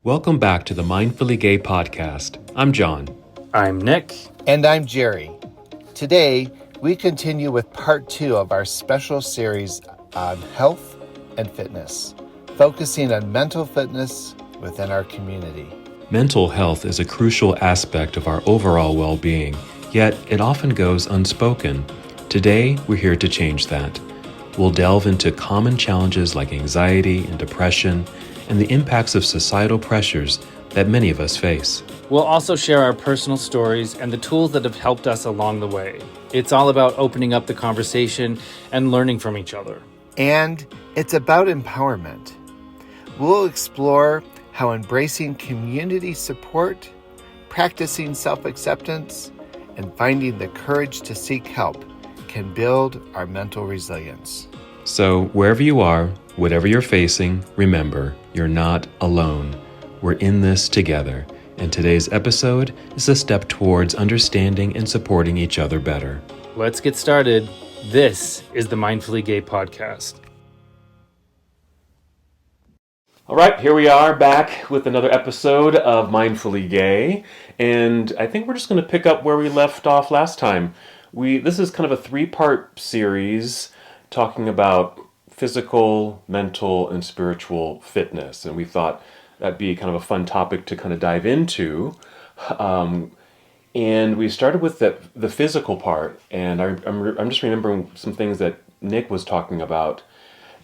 Welcome back to the Mindfully Gay podcast. I'm John. I'm Nick. And I'm Jerry. Today, we continue with part 2 of our special series on health and fitness, focusing on mental fitness within our community. Mental health is a crucial aspect of our overall well-being, yet it often goes unspoken. Today, we're here to change that. We'll delve into common challenges like anxiety and depression, and the impacts of societal pressures that many of us face. We'll also share our personal stories and the tools that have helped us along the way. It's all about opening up the conversation and learning from each other. And it's about empowerment. We'll explore how embracing community support, practicing self-acceptance, and finding the courage to seek help can build our mental resilience. So, wherever you are, whatever you're facing, remember, you're not alone. We're in this together, and today's episode is a step towards understanding and supporting each other better. Let's get started. This is the Mindfully Gay podcast. All right, here we are back with another episode of Mindfully Gay, and I think we're just going to pick up where we left off last time. This is kind of a 3-part series talking about physical, mental, and spiritual fitness, and we thought that'd be kind of a fun topic to kind of dive into. And we started with the physical part, and I'm just remembering some things that Nick was talking about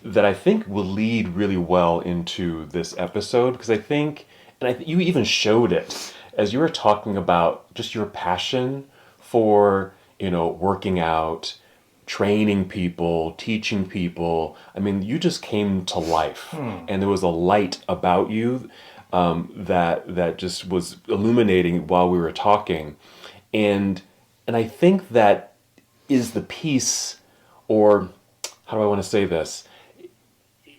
that I think will lead really well into this episode, because I think, and you even showed it as you were talking about just your passion for, working out, training people, teaching people. I mean, you just came to life, and there was a light about you that just was illuminating while we were talking, and I think that is the piece, or how do I want to say this,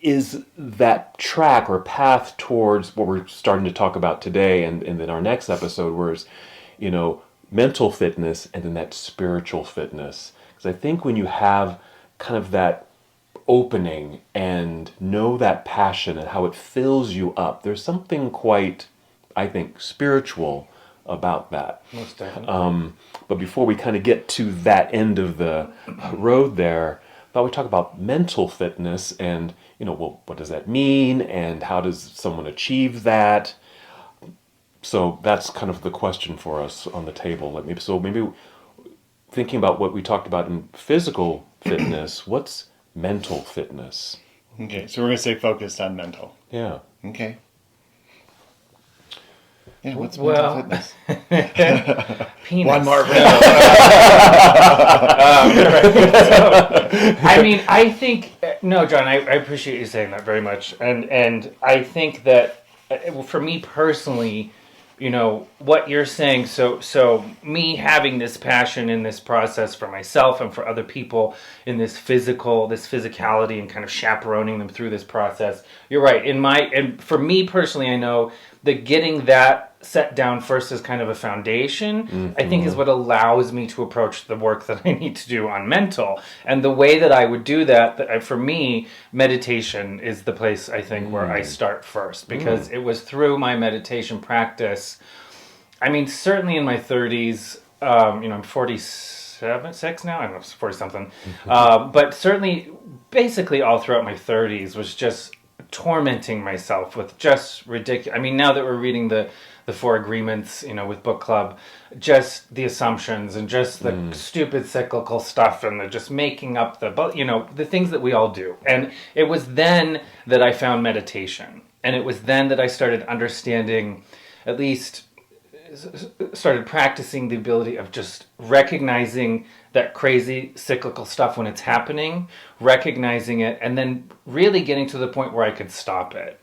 is that track or path towards what we're starting to talk about today, and then our next episode, whereas mental fitness and then that spiritual fitness. Because I think when you have kind of that opening and know that passion and how it fills you up, there's something quite, I think, spiritual about that. Most definitely. But before we kind of get to that end of the road there, I thought we'd talk about mental fitness and, what does that mean and how does someone achieve that? So that's kind of the question for us on the table. Maybe thinking about what we talked about in physical fitness, what's mental fitness? Okay, so we're going to stay focused on mental. Yeah. Okay. Yeah, what's Well, mental fitness? Penis. One more round. I think, no, John, I appreciate you saying that very much. And I think that, for me personally, what you're saying, so me having this passion in this process for myself and for other people in this physicality and kind of chaperoning them through this process, you're right. And for me personally, I know that getting that set down first as kind of a foundation, I think is what allows me to approach the work that I need to do on mental. And the way that I would do that, for me, meditation is the place, I think, where I start first, because it was through my meditation practice. I mean, certainly in my 30s, I'm 6 now, I don't know, 40 something. But certainly, basically all throughout my 30s was just tormenting myself with just ridiculous. I mean, now that we're reading the 4 agreements, with book club, just the assumptions and just the stupid cyclical stuff and the just making up the things that we all do. And it was then that I found meditation. And it was then that I started understanding, at least started practicing the ability of just recognizing that crazy cyclical stuff when it's happening, recognizing it, and then really getting to the point where I could stop it.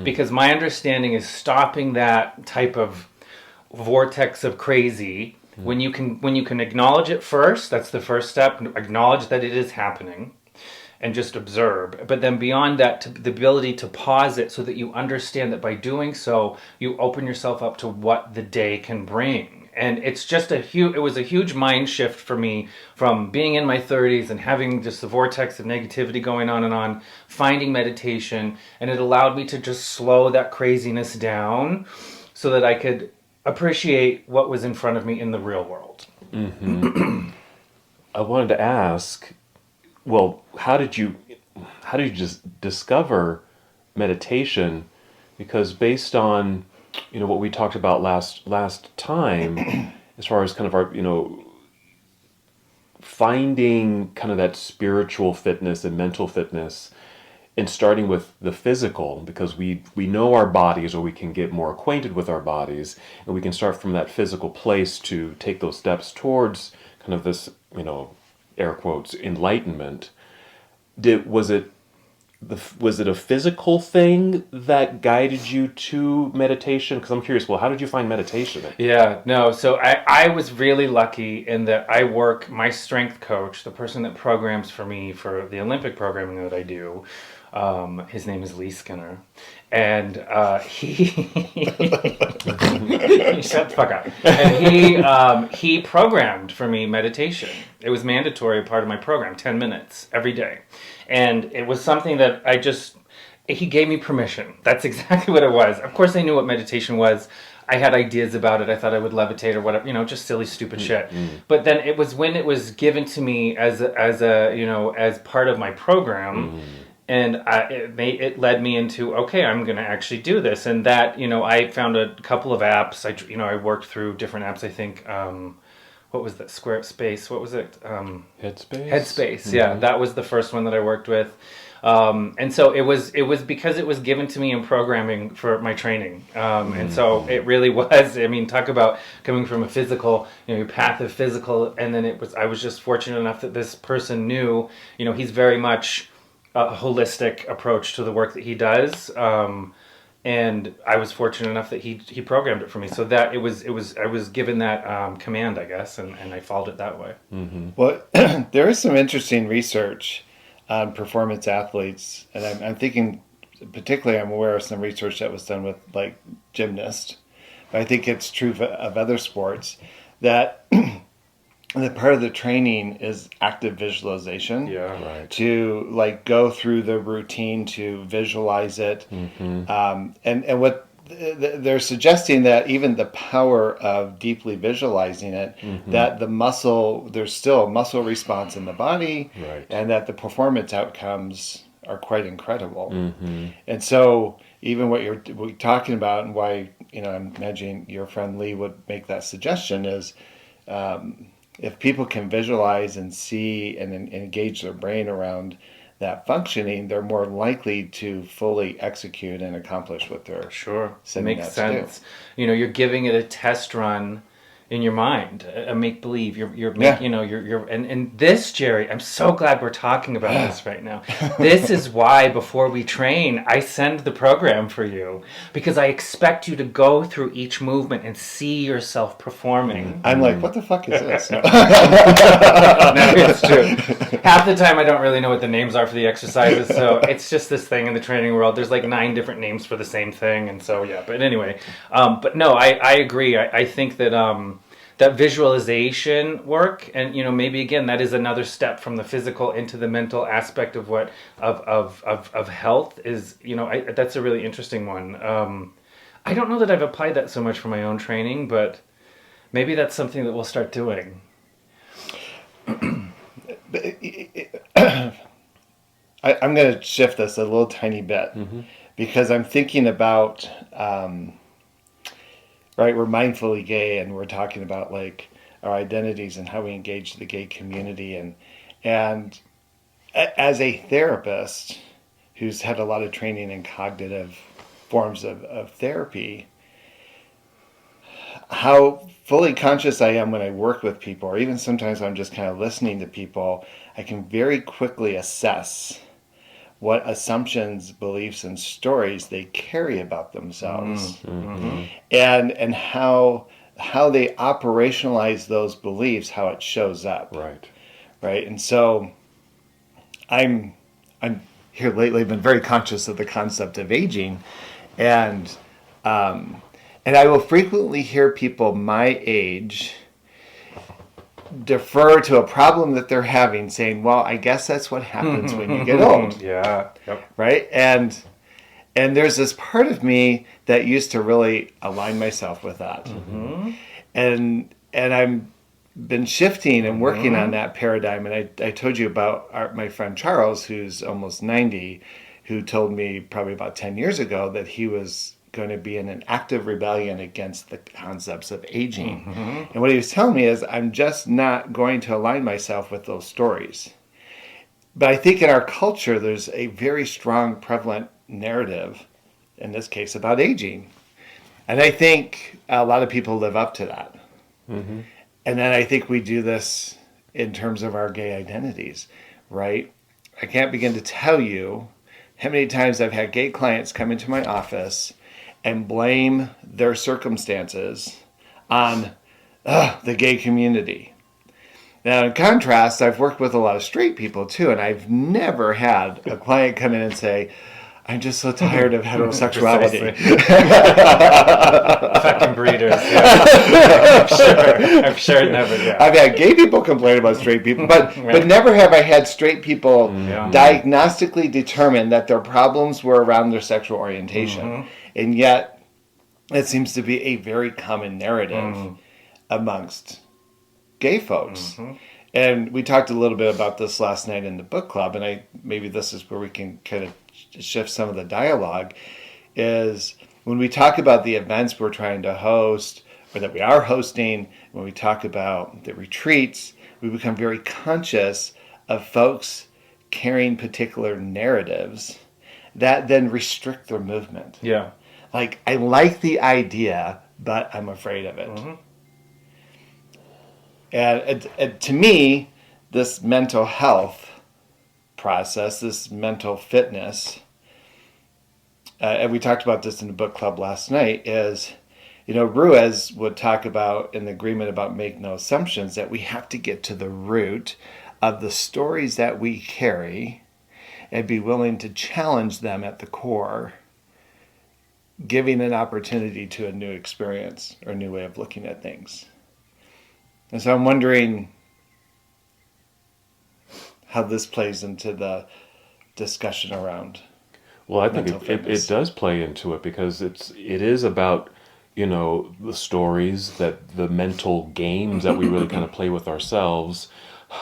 Because my understanding is stopping that type of vortex of crazy when you can acknowledge it first. That's the first step. Acknowledge that it is happening and just observe. But then beyond that, the ability to pause it so that you understand that by doing so, you open yourself up to what the day can bring. And it's just it was a huge mind shift for me from being in my 30s and having just the vortex of negativity going on, finding meditation, and it allowed me to just slow that craziness down so that I could appreciate what was in front of me in the real world. I wanted to ask, well, how did you just discover meditation? Because based on, what we talked about last time, as far as kind of our, finding kind of that spiritual fitness and mental fitness, and starting with the physical, because we know our bodies, or we can get more acquainted with our bodies, and we can start from that physical place to take those steps towards kind of this, air quotes, enlightenment. Was it a physical thing that guided you to meditation? Because I'm curious, well, how did you find meditation? Yeah, no, so I was really lucky in that my strength coach, the person that programs for me for the Olympic programming that I do, his name is Lee Skinner, and he shut the fuck up. And he programmed for me meditation. It was mandatory part of my program, 10 minutes every day, and it was something that he gave me permission. That's exactly what it was. Of course, I knew what meditation was. I had ideas about it. I thought I would levitate or whatever, just silly, stupid shit. But then it was when it was given to me as part of my program. And it led me into, okay, I'm going to actually do this. And that, I found a couple of apps. I worked through different apps. I think, what was that? Squarespace. What was it? Headspace? Headspace. Yeah, that was the first one that I worked with. And so it was because it was given to me in programming for my training. And so it really was, talk about coming from a physical, your path of physical. And then I was just fortunate enough that this person knew, he's very much a holistic approach to the work that he does, and I was fortunate enough that he programmed it for me, so that I was given that command, I guess, and I followed it that way. Well, there is some interesting research on performance athletes, and I'm thinking, particularly, I'm aware of some research that was done with like gymnasts, but I think it's true of other sports that. The part of the training is active visualization. Yeah, right. To go through the routine, to visualize it, and what they're suggesting that even the power of deeply visualizing it, that there's still a muscle response in the body, right, and that the performance outcomes are quite incredible. And so even what we're talking about, and why I'm imagining your friend Lee would make that suggestion is. If people can visualize and see and engage their brain around that functioning, they're more likely to fully execute and accomplish what they're Makes sense. You're giving it a test run in your mind, a make believe. And this, Jerry, I'm so glad we're talking about this right now. This is why before we train, I send the program for you, because I expect you to go through each movement and see yourself performing. I'm like, what the fuck is this? No, it's true. Half the time I don't really know what the names are for the exercises, so it's just this thing in the training world. There's like 9 different names for the same thing, and so yeah. But anyway, but no, I agree. I think that that visualization work, and maybe again that is another step from the physical into the mental aspect of what of health is. That's a really interesting one. I don't know that I've applied that so much for my own training, but maybe that's something that we'll start doing. I'm going to shift this a little tiny bit, because I'm thinking about. Right, we're mindfully gay, and we're talking about our identities and how we engage the gay community, and as a therapist who's had a lot of training in cognitive forms of therapy, how fully conscious I am when I work with people, or even sometimes I'm just kind of listening to people, I can very quickly assess what assumptions, beliefs, and stories they carry about themselves, and how they operationalize those beliefs, how it shows up. Right. And so, I'm here lately been very conscious of the concept of aging, and And I will frequently hear people my age defer to a problem that they're having, saying, well, I guess that's what happens when you get old. Yeah. Yep. Right? And there's this part of me that used to really align myself with that. Mm-hmm. And I'm been shifting and working on that paradigm. And I told you about my friend Charles, who's almost 90, who told me probably about 10 years ago that he was going to be in an active rebellion against the concepts of aging. Mm-hmm. And what he was telling me is, I'm just not going to align myself with those stories. But I think in our culture, there's a very strong, prevalent narrative, in this case, about aging. And I think a lot of people live up to that. Mm-hmm. And then I think we do this in terms of our gay identities, right? I can't begin to tell you how many times I've had gay clients come into my office and blame their circumstances on the gay community. Now, in contrast, I've worked with a lot of straight people too, and I've never had a client come in and say, I'm just so tired of heterosexuality. Fucking breeders. Yeah. I'm sure never. Yeah. I've had gay people complain about straight people, but never have I had straight people diagnostically determine that their problems were around their sexual orientation. Mm-hmm. And yet, it seems to be a very common narrative amongst gay folks. Mm-hmm. And we talked a little bit about this last night in the book club, and maybe this is where we can kind of shift some of the dialogue, is when we talk about the events we're trying to host or that we are hosting, when we talk about the retreats, we become very conscious of folks carrying particular narratives that then restrict their movement. Yeah. Like, I like the idea, but I'm afraid of it. Mm-hmm. And to me, this mental health process, this mental fitness, and we talked about this in the book club last night, is, Ruiz would talk about in the agreement about make no assumptions that we have to get to the root of the stories that we carry and be willing to challenge them at the core, giving an opportunity to a new experience or a new way of looking at things. And so I'm wondering how this plays into the discussion around. Well, I think it does play into it, because it is about, the stories, that the mental games that we really kind of play with ourselves,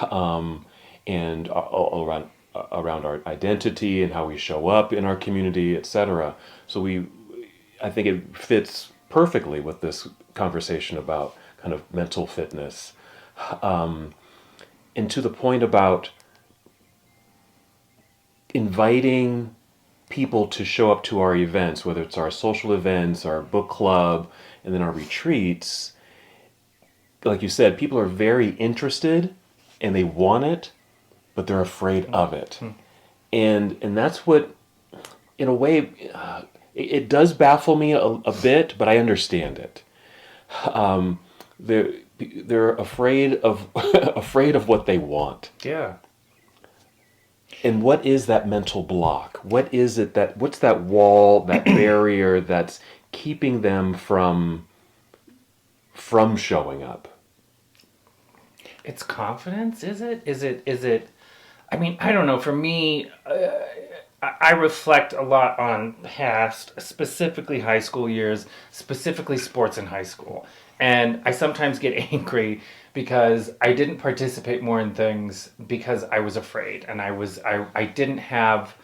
and around our identity and how we show up in our community, etc. So I think it fits perfectly with this conversation about kind of mental fitness, and to the point about inviting people to show up to our events, whether it's our social events, our book club, and then our retreats. Like you said, people are very interested and they want it, but they're afraid of it. And that's what, in a way, it does baffle me a bit, but I understand it. They're afraid of afraid of what they want. Yeah. And what is that mental block? What's that wall, that barrier that's keeping them from showing up? It's confidence, is it? Is it? I mean, I don't know. For me, I reflect a lot on past, specifically high school years, specifically sports in high school. And I sometimes get angry because I didn't participate more in things because I was afraid, and I didn't have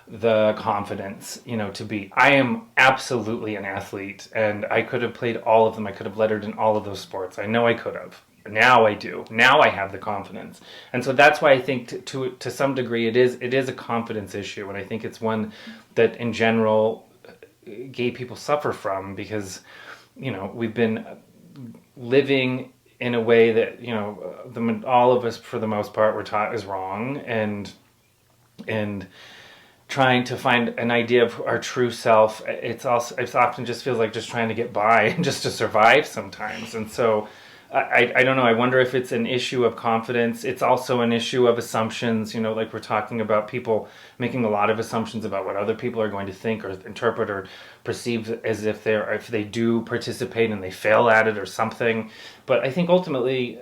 the confidence, to be. I am absolutely an athlete, and I could have played all of them. I could have lettered in all of those sports. I know I could have. Now I do. Now I have the confidence. And so that's why I think to some degree it is a confidence issue, and I think it's one that in general gay people suffer from, because we've been living in a way that all of us for the most part were taught is wrong, and trying to find an idea of our true self, it often just feels like just trying to get by and just to survive sometimes. And so I don't know. I wonder if it's an issue of confidence. It's also an issue of assumptions. Like we're talking about people making a lot of assumptions about what other people are going to think or interpret or perceive as if they do participate and they fail at it or something. But I think ultimately,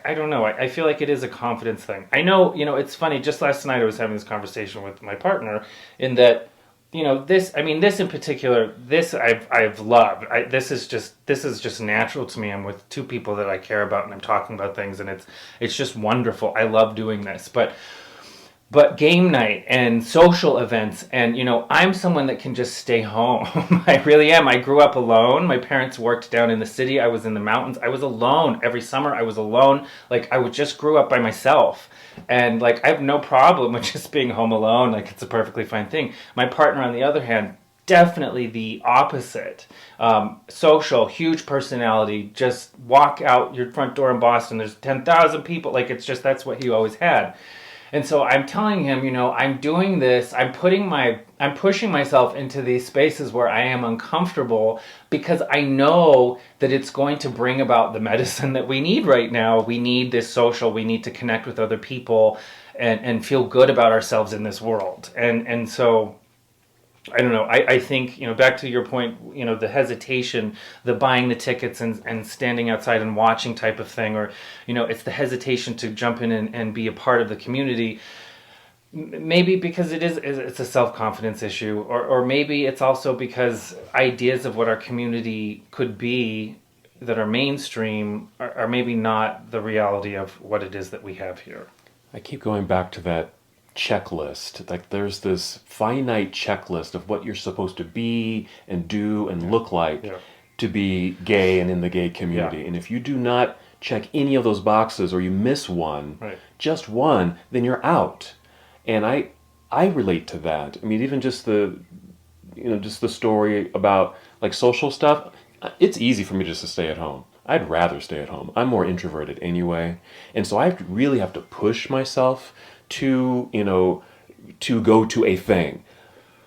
I don't know. I feel like it is a confidence thing. I know. It's funny. Just last night I was having this conversation with my partner in that. This in particular, this I've loved. This is just natural to me. I'm with two people that I care about and I'm talking about things, and it's just wonderful. I love doing this. But game night and social events, and I'm someone that can just stay home. I really am. I grew up alone. My parents worked down in the city. I was in the mountains. I was alone every summer. I was alone. Like I just grew up by myself. And I have no problem with just being home alone. It's a perfectly fine thing. My partner, on the other hand, definitely the opposite. Social, huge personality. Just walk out your front door in Boston. There's 10,000 people. That's what he always had. And so I'm telling him, I'm doing this. I'm pushing myself into these spaces where I am uncomfortable because I know that it's going to bring about the medicine that we need right now. We need this social. We need to connect with other people and feel good about ourselves in this world. And so I don't know. I think, back to your point, the hesitation, the buying the tickets and standing outside and watching type of thing, or, it's the hesitation to jump in and be a part of the community. Maybe because it's a self-confidence issue, or maybe it's also because ideas of what our community could be that are mainstream are maybe not the reality of what it is that we have here. I keep going back to that checklist. There's this finite checklist of what you're supposed to be and do and look like to be gay and in the gay community. And if you do not check any of those boxes, or you miss one, just one, then you're out. And I relate to that. I mean, even just the story about social stuff. It's easy for me just to stay at home. I'd rather stay at home. I'm more introverted anyway, and so I really have to push myself to go to a thing.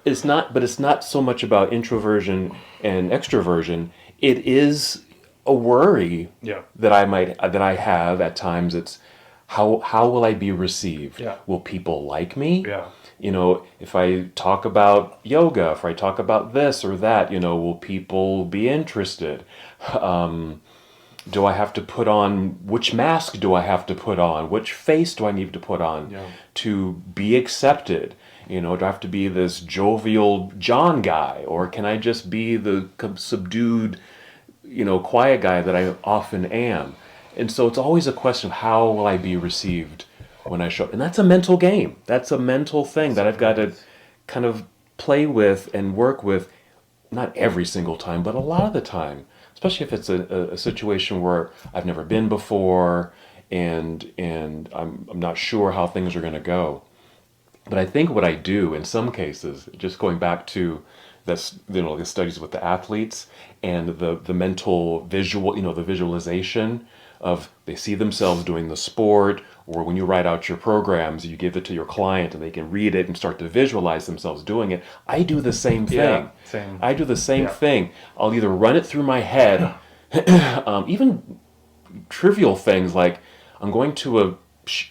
It's not so much about introversion and extroversion. It is a worry that I have at times. It's how will I be received? Will people like me? If I talk about yoga, if I talk about this or that, will people be interested? Do I have to put on, which mask do I have to put on? Which face do I need to put on to be accepted? Do I have to be this jovial John guy, or can I just be the subdued, quiet guy that I often am? And so it's always a question of how will I be received when I show up? And that's a mental game. That's a mental thing that I've got to kind of play with and work with, not every single time, but a lot of the time. Especially if it's a situation where I've never been before and I'm not sure how things are going to go. But I think what I do in some cases, just going back to this, the studies with the athletes and the mental visual, the visualization of they see themselves doing the sport, or when you write out your programs, you give it to your client and they can read it and start to visualize themselves doing it. I do the same thing. Yeah, same. I do the same thing. I'll either run it through my head, even trivial things like I'm going to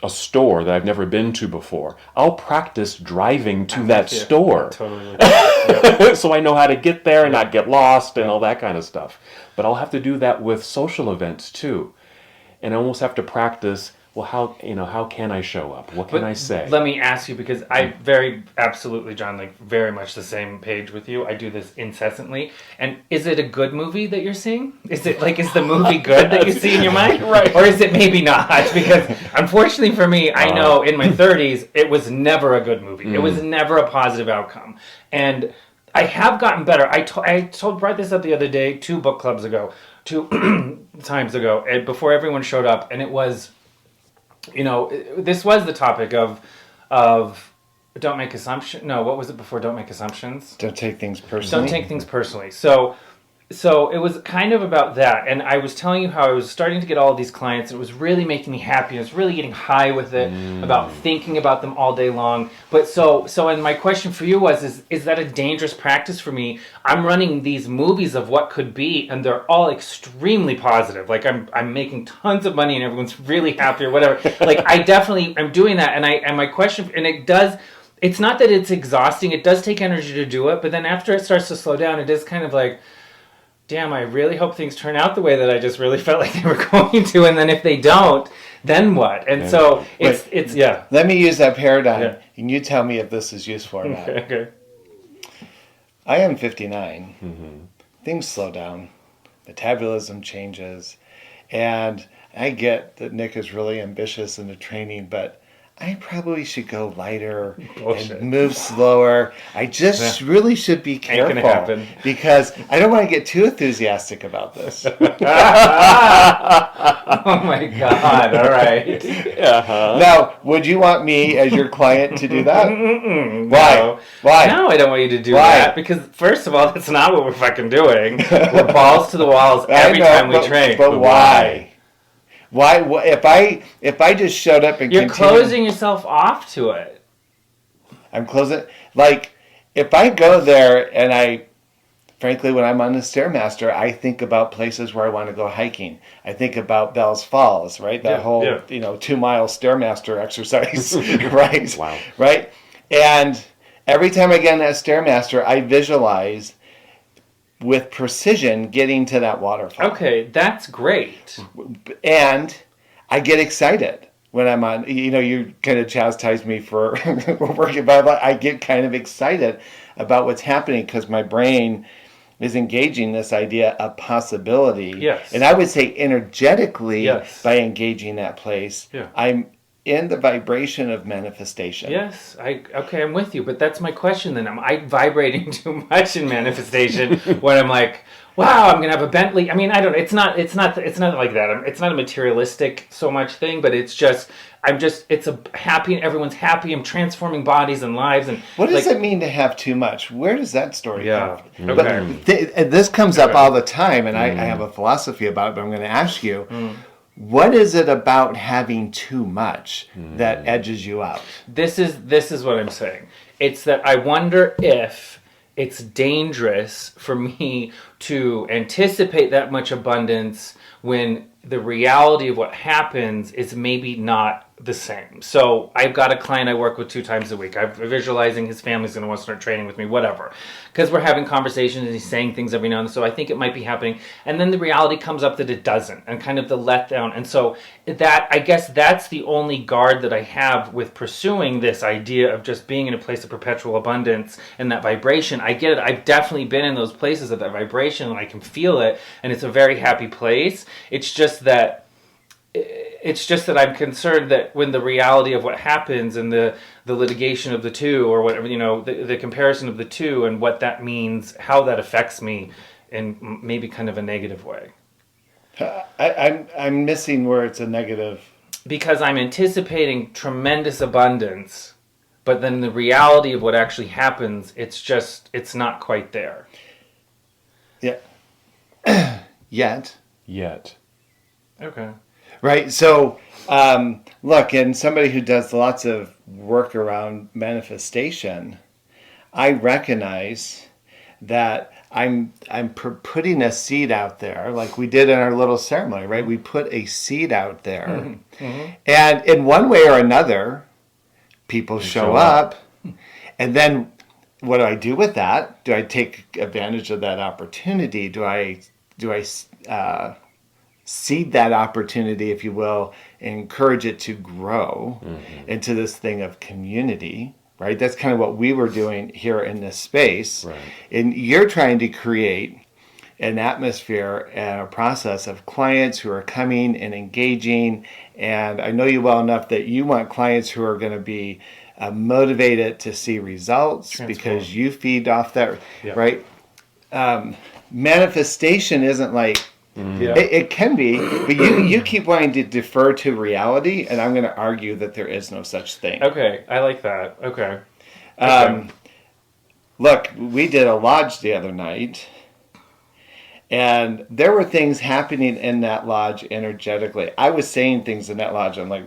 a store that I've never been to before. I'll practice driving to that store. Totally. So I know how to get there and not get lost and all that kind of stuff. But I'll have to do that with social events too. And I almost have to practice, well, how can I show up? What can I say? Let me ask you, because absolutely, John, very much the same page with you. I do this incessantly. And is it a good movie that you're seeing? Is it is the movie good that you see in your mind? Right. Or is it maybe not? Because unfortunately for me, I know in my 30s, it was never a good movie. It was never a positive outcome. And I have gotten better. I brought this up the other day, 2 book clubs ago, 2 times ago, before everyone showed up. And it was... this was the topic of don't make assumptions. No, what was it before don't make assumptions? Don't take things personally. Don't take things personally. So so it was kind of about that, and I was telling you how I was starting to get all of these clients. It was really making me happy. I was really getting high with it, about thinking about them all day long. But and my question for you was: is that a dangerous practice for me? I'm running these movies of what could be, and they're all extremely positive. Like I'm making tons of money, and everyone's really happy or whatever. Like I'm doing that, and my question, and it does. It's not that it's exhausting. It does take energy to do it, but then after it starts to slow down, it is kind of like, damn, I really hope things turn out the way that I just really felt like they were going to, and then if they don't, then what? And so it's yeah. Let me use that paradigm, Yeah. and you tell me if this is useful or not. Okay. I am 59. Things slow down. Metabolism changes. And I get that Nick is really ambitious in the training, but I probably should go lighter Bullshit. and move slower. I just really should be gonna careful happen. because I don't want to get too enthusiastic about this. Oh my God! All right. Now, would you want me as your client to do that? Why? No. Why? No, I don't want you to do Why? that because first of all, that's not what we're fucking doing. We're balls to the walls I every know, time we but- train. But why? Why? If I just showed up and You're continued- closing yourself off to it. I'm closing. Like, if I go there and frankly, when I'm on the Stairmaster, I think about places where I want to go hiking. I think about Bell's Falls, right? That Yeah, whole, yeah. 2-mile Stairmaster exercise, right? Wow. Right? And every time I get on that Stairmaster, I visualize with precision getting to that waterfall. Okay, that's great. And I get excited when I'm on, you kind of chastise me for working, but I get kind of excited about what's happening because my brain is engaging this idea of possibility. Yes. And I would say energetically, Yes. by engaging that place, Yeah. I'm in the vibration of manifestation. Yes, I'm with you, but that's my question then. Am I vibrating too much in manifestation when I'm like, wow, I'm gonna have a Bentley? I mean, I don't know. It's not like that. It's not a materialistic so much thing, but it's a happy. Everyone's happy. I'm transforming bodies and lives. And What does it mean to have too much? Where does that story Yeah. come from? Okay. But this comes up Okay. all the time, and I have a philosophy about it, but I'm going to ask you, what is it about having too much that edges you out? This is what I'm saying. It's that I wonder if it's dangerous for me to anticipate that much abundance when the reality of what happens is maybe not the same. So I've got a client I work with 2 times a week. I'm visualizing his family's going to want to start training with me, whatever. Because we're having conversations and he's saying things every now and then. So I think it might be happening. And then the reality comes up that it doesn't, and kind of the letdown. And so I guess that's the only guard that I have with pursuing this idea of just being in a place of perpetual abundance and that vibration. I get it. I've definitely been in those places of that vibration and I can feel it. And it's a very happy place. It's just that I'm concerned that when the reality of what happens and the litigation of the two, or whatever, the comparison of the two and what that means, how that affects me in maybe kind of a negative way. I'm missing where it's a negative. Because I'm anticipating tremendous abundance, but then the reality of what actually happens, it's not quite there. Yeah. Yet. Okay. Right. So, look, and somebody who does lots of work around manifestation, I recognize that I'm putting a seed out there, like we did in our little ceremony, right? We put a seed out there, and in one way or another, people show up, and then what do I do with that? Do I take advantage of that opportunity? Do I seed that opportunity, if you will, and encourage it to grow into this thing of community, right? That's kind of what we were doing here in this space. Right. And you're trying to create an atmosphere and a process of clients who are coming and engaging. And I know you well enough that you want clients who are going to be motivated to see results because you feed off that, right? Manifestation isn't like, it can be, but you keep wanting to defer to reality, and I'm going to argue that there is no such thing. Okay, I like that. Okay. Look, we did a lodge the other night, And there were things happening in that lodge energetically. I was saying things in that lodge. I'm like,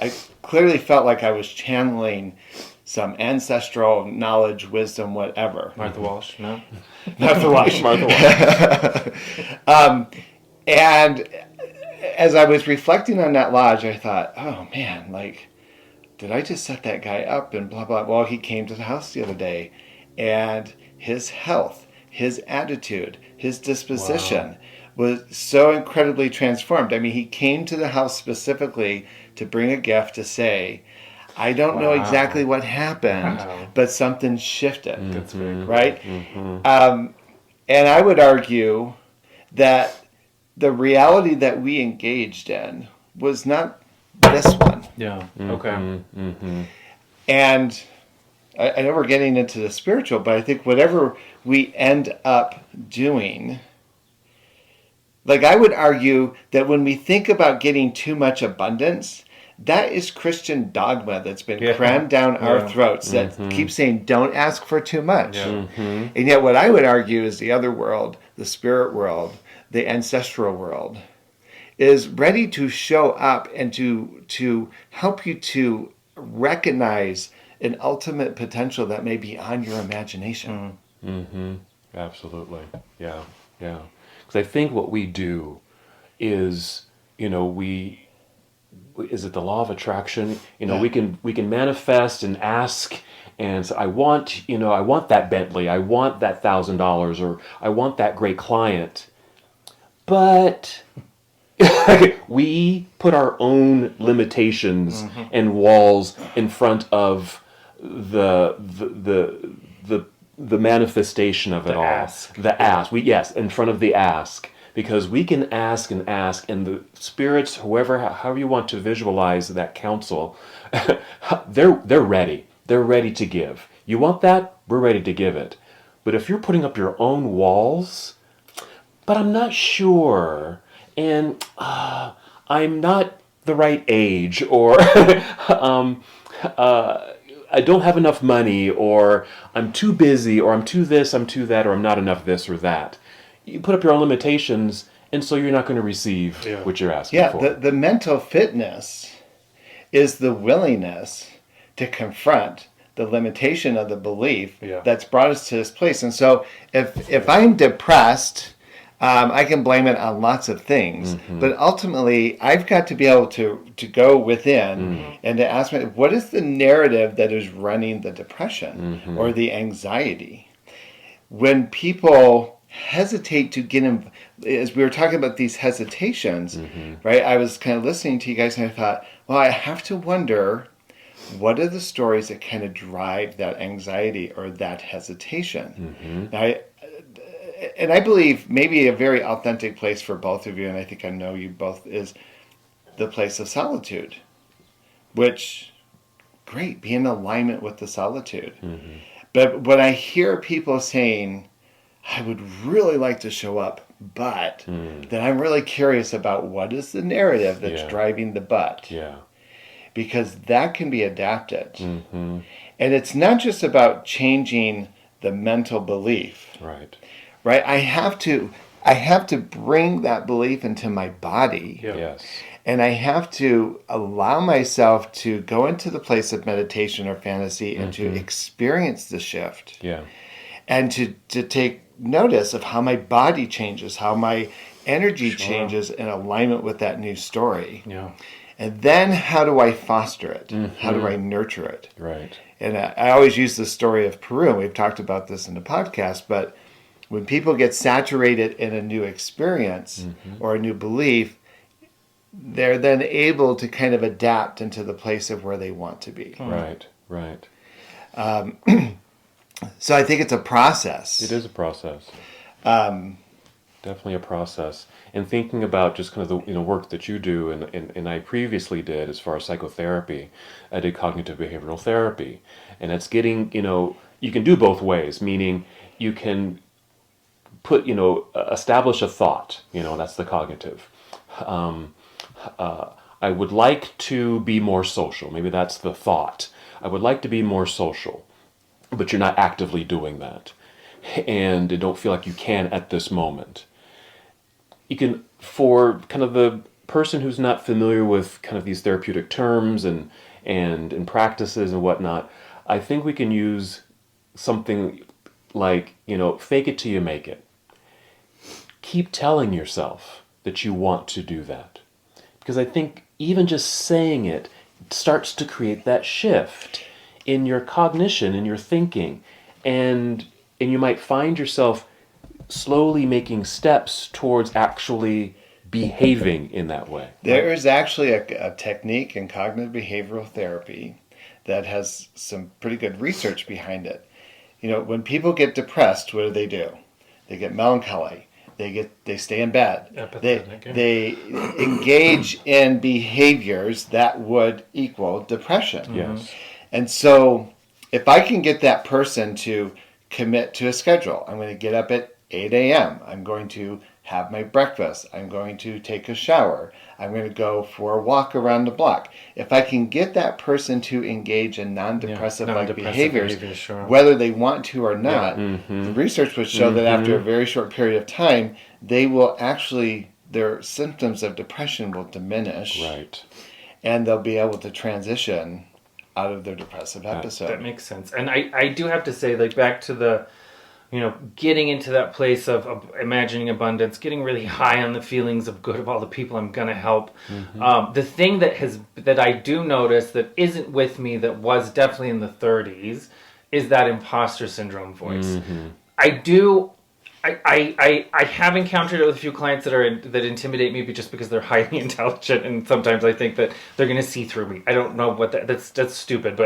I clearly felt like I was channeling some ancestral knowledge, wisdom, whatever. Martha Walsh, no? Martha Walsh. Martha Walsh. And as I was reflecting on that lodge, I thought, oh man, like, did I just set that guy up and blah, blah. Well, he came to the house the other day, and his health, his attitude, his disposition was so incredibly transformed. I mean, he came to the house specifically to bring a gift to say, I don't know exactly what happened, but something shifted. That's very cool. Right? And I would argue that the reality that we engaged in was not this one. Yeah. Okay. And I know we're getting into the spiritual, but I think whatever we end up doing, like I would argue that when we think about getting too much abundance, that is Christian dogma that's been crammed down our throats that keeps saying, don't ask for too much. Yeah. And yet what I would argue is the other world, the spirit world, the ancestral world, is ready to show up and to help you to recognize an ultimate potential that may be on your imagination. Absolutely. Yeah. Because I think what we do is, is it the law of attraction? We can manifest and ask and say, I want that Bentley, I want that $1,000, or I want that great client. But we put our own limitations and walls in front of the manifestation of it all. Ask. The ask. In front of the ask. Because we can ask and ask, and the spirits, however you want to visualize that counsel, they're ready. They're ready to give. You want that? We're ready to give it. But if you're putting up your own walls, but I'm not sure, and I'm not the right age, or I don't have enough money, or I'm too busy, or I'm too this, I'm too that, or I'm not enough this or that. You put up your own limitations, and so you're not going to receive what you're asking for. Yeah, the mental fitness is the willingness to confront the limitation of the belief that's brought us to this place. And so if I'm depressed, I can blame it on lots of things. But ultimately, I've got to be able to go within and to ask myself, what is the narrative that is running the depression or the anxiety? When people hesitate to get in, as we were talking about these hesitations, right? I was kind of listening to you guys and I thought, well, I have to wonder, what are the stories that kind of drive that anxiety or that hesitation? And I believe maybe a very authentic place for both of you, and I think I know you both, is the place of solitude, which, great, be in alignment with the solitude. But when I hear people saying, I would really like to show up, but then I'm really curious about what is the narrative that's driving the but. Because that can be adapted. And it's not just about changing the mental belief. Right. I have to bring that belief into my body. Yes. And I have to allow myself to go into the place of meditation or fantasy and to experience the shift. And to take notice of how my body changes, how my energy changes in alignment with that new story. And then how do I foster it? How do I nurture it? Right. And I always use the story of Peru, and we've talked about this in the podcast, but when people get saturated in a new experience or a new belief, they're then able to kind of adapt into the place of where they want to be. Right. So I think it's a process. It is a process. Definitely a process. And thinking about just kind of the work that you do, and I previously did as far as psychotherapy, I did cognitive behavioral therapy, and it's getting you can do both ways. Meaning you can put establish a thought. That's the cognitive. I would like to be more social. Maybe that's the thought. I would like to be more social. But you're not actively doing that. and don't feel like you can at this moment. You can, for kind of the person who's not familiar with kind of these therapeutic terms and practices and whatnot, I think we can use something like, fake it till you make it. Keep telling yourself that you want to do that. Because I think even just saying it starts to create that shift in your cognition, in your thinking. And you might find yourself slowly making steps towards actually behaving in that way. There is actually a technique in cognitive behavioral therapy that has some pretty good research behind it. When people get depressed, what do? They get melancholy. They stay in bed. They engage in behaviors that would equal depression. Yes. And so if I can get that person to commit to a schedule, I'm going to get up at 8 a.m. I'm going to have my breakfast. I'm going to take a shower. I'm going to go for a walk around the block. If I can get that person to engage in non-depressive behaviors, sure. whether they want to or not, the research would show that after a very short period of time, their symptoms of depression will diminish. Right. And they'll be able to transition out of their depressive episode. That makes sense. And I do have to say, back to the, getting into that place of imagining abundance, getting really high on the feelings of good of all the people I'm going to help. The thing that I do notice that isn't with me, that was definitely in the 30s, is that imposter syndrome voice. I have encountered it with a few clients that intimidate me just because they're highly intelligent, and sometimes I think that they're going to see through me. I don't know what that's stupid,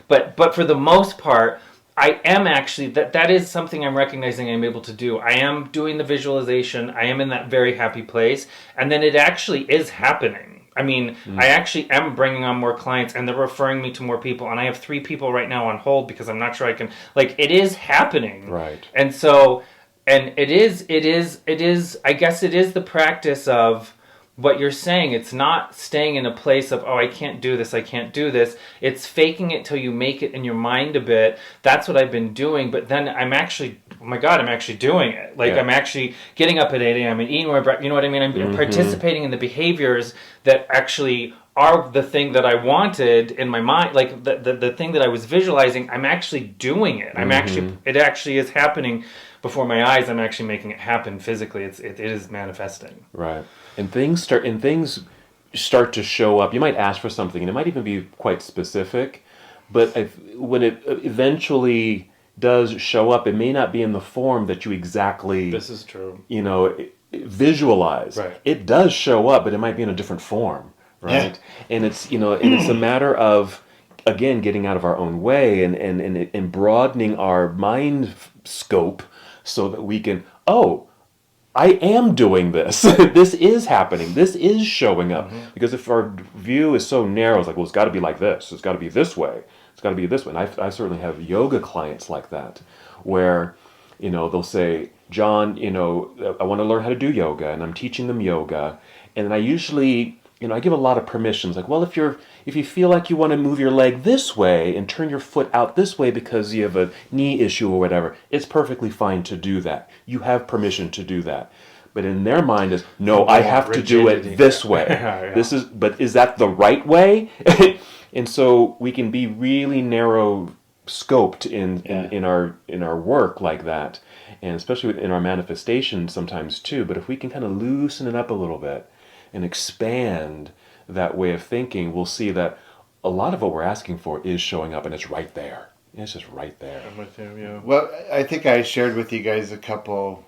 but for the most part, I am actually that is something I'm recognizing I'm able to do. I am doing the visualization. I am in that very happy place, and then it actually is happening. I mean, I actually am bringing on more clients, and they're referring me to more people, and I have 3 people right now on hold because I'm not sure I can. It is happening, Right? And so. And it is, I guess it is the practice of what you're saying. It's not staying in a place of, I can't do this. It's faking it till you make it in your mind a bit. That's what I've been doing. But then I'm actually, oh my God, I'm actually doing it. I'm actually getting up at 8 a.m. and eating my breakfast. You know what I mean? I'm participating in the behaviors that actually are the thing that I wanted in my mind. The thing that I was visualizing, I'm actually doing it. It actually is happening before my eyes. I'm actually making it happen physically. It is manifesting. Right. And things start to show up. You might ask for something, and it might even be quite specific, but when it eventually does show up, it may not be in the form that you exactly. This is true. Visualize. Right. It does show up, but it might be in a different form, right? Yeah. And it's it's a matter of, again, getting out of our own way and broadening our mind scope so that we can, I am doing this. This is happening. This is showing up. Because if our view is so narrow, it's it's got to be like this. It's got to be this way. It's got to be this way. And I certainly have yoga clients like that, where, they'll say, John, I want to learn how to do yoga, and I'm teaching them yoga. And I usually, I give a lot of permissions. If you feel like you want to move your leg this way and turn your foot out this way because you have a knee issue or whatever, it's perfectly fine to do that. You have permission to do that. But in their mind is, no, I have to do it this way. Yeah. But is that the right way? And so we can be really narrow scoped in our work like that, and especially in our manifestation sometimes too. But if we can kind of loosen it up a little bit and expand that way of thinking, we'll see that a lot of what we're asking for is showing up, and it's right there. It's just right there. I'm with you, yeah. Well, I think I shared with you guys a couple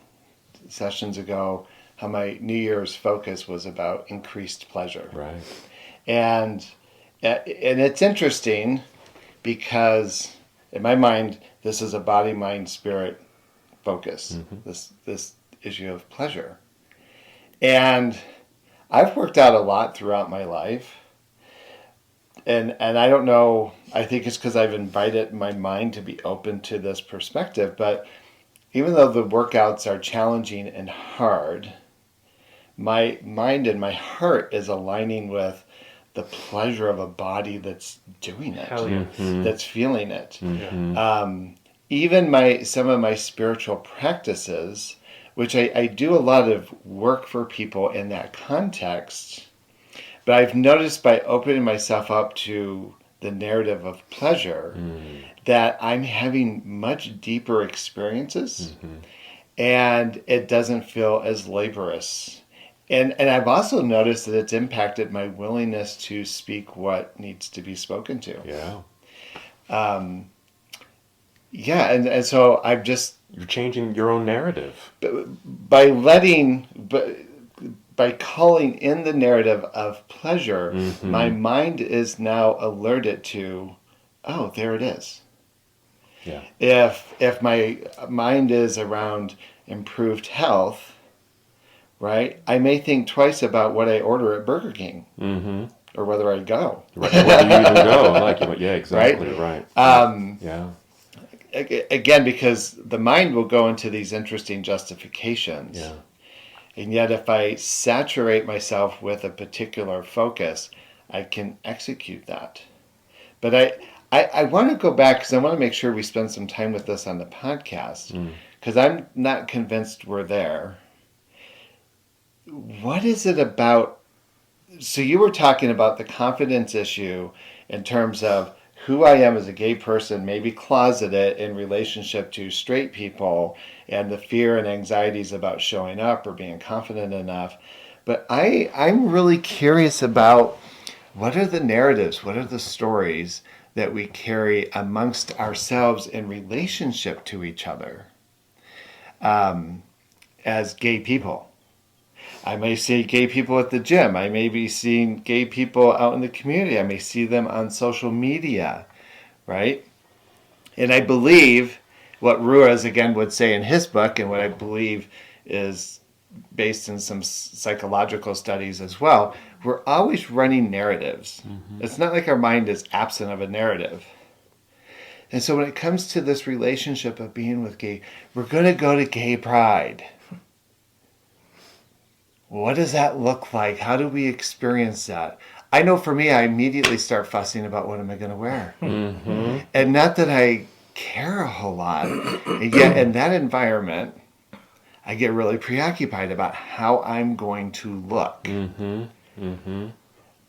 sessions ago how my New Year's focus was about increased pleasure. Right. And it's interesting because in my mind, this is a body, mind, spirit focus, this issue of pleasure. And I've worked out a lot throughout my life, and I don't know, I think it's because I've invited my mind to be open to this perspective, but even though the workouts are challenging and hard, my mind and my heart is aligning with the pleasure of a body that's doing it, Hell yes. that's feeling it. even some of my spiritual practices, which I do a lot of work for people in that context, but I've noticed by opening myself up to the narrative of pleasure that I'm having much deeper experiences, and it doesn't feel as laborious. And I've also noticed that it's impacted my willingness to speak what needs to be spoken to. Yeah. Yeah, and so I've just You're changing your own narrative. by calling in the narrative of pleasure, my mind is now alerted to, oh, there it is. Yeah. If my mind is around improved health, right, I may think twice about what I order at Burger King, or whether I go. Right. Whether you even go, like, yeah, exactly, right. Yeah. Again, because the mind will go into these interesting justifications. Yeah. And yet, if I saturate myself with a particular focus, I can execute that. But I want to go back because I want to make sure we spend some time with this on the podcast, because I'm not convinced we're there. What is it about? So you were talking about the confidence issue in terms of who I am as a gay person, maybe closeted in relationship to straight people, and the fear and anxieties about showing up or being confident enough. But I'm really curious about what are the narratives, what are the stories that we carry amongst ourselves in relationship to each other as gay people. I may see gay people at the gym. I may be seeing gay people out in the community. I may see them on social media, right? And I believe what Ruiz, again, would say in his book, and what I believe is based in some psychological studies as well, we're always running narratives. It's not like our mind is absent of a narrative. And so when it comes to this relationship of being with gay, we're going to go to gay pride. What does that look like? How do we experience that? I know for me, I immediately start fussing about what am I going to wear. And not that I care a whole lot. And yet in that environment, I get really preoccupied about how I'm going to look.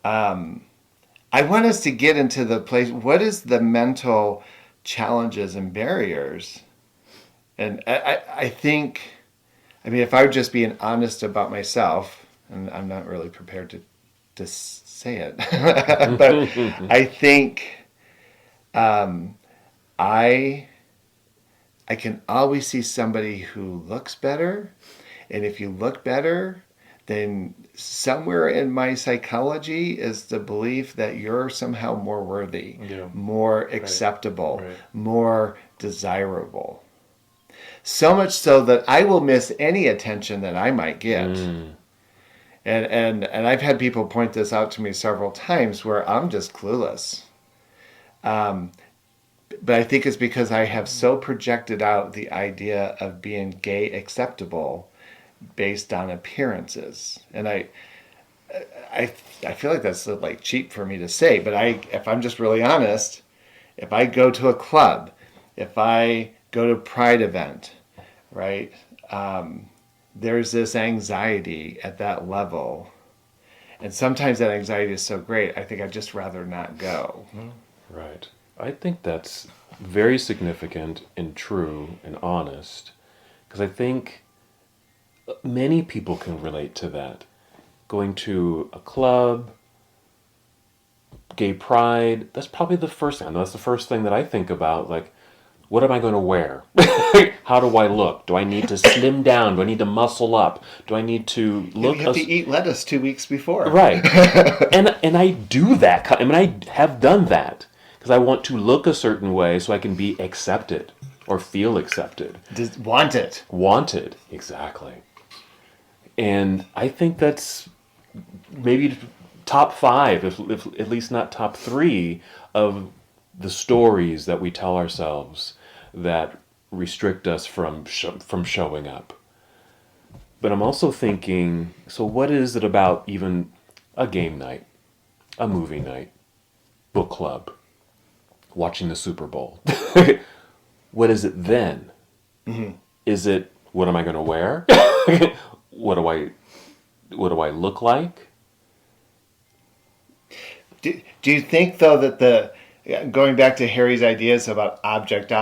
I want us to get into the place, what is the mental challenges and barriers? And I think, I mean, if I were just being honest about myself, and I'm not really prepared to say it, but I think I can always see somebody who looks better, and if you look better, then somewhere in my psychology is the belief that you're somehow more worthy, more acceptable, more desirable. So much so that I will miss any attention that I might get. And I've had people point this out to me several times where I'm just clueless. But I think it's because I have so projected out the idea of being gay acceptable based on appearances. And I feel like that's like cheap for me to say, but if I'm just really honest, if I go to a club, if I go to a pride event, right, there's this anxiety at that level. And sometimes that anxiety is so great, I think I'd just rather not go. Right. I think that's very significant and true and honest, because I think many people can relate to that. Going to a club, gay pride, that's probably the first thing. That's the first thing that I think about, like, what am I going to wear? How do I look? Do I need to slim down? Do I need to muscle up? Do I need to look... You have to eat lettuce 2 weeks before. Right. and I do that. I mean, I have done that because I want to look a certain way so I can be accepted or feel accepted. Wanted, exactly. And I think that's maybe top 5, if at least not top 3, of the stories that we tell ourselves that restrict us from showing up. But I'm also thinking, so what is it about even a game night, a movie night, book club, watching the Super Bowl? what is it then? Is it, what am I going to wear? What do I look like? Do you think, though, that going back to Harry's ideas about object,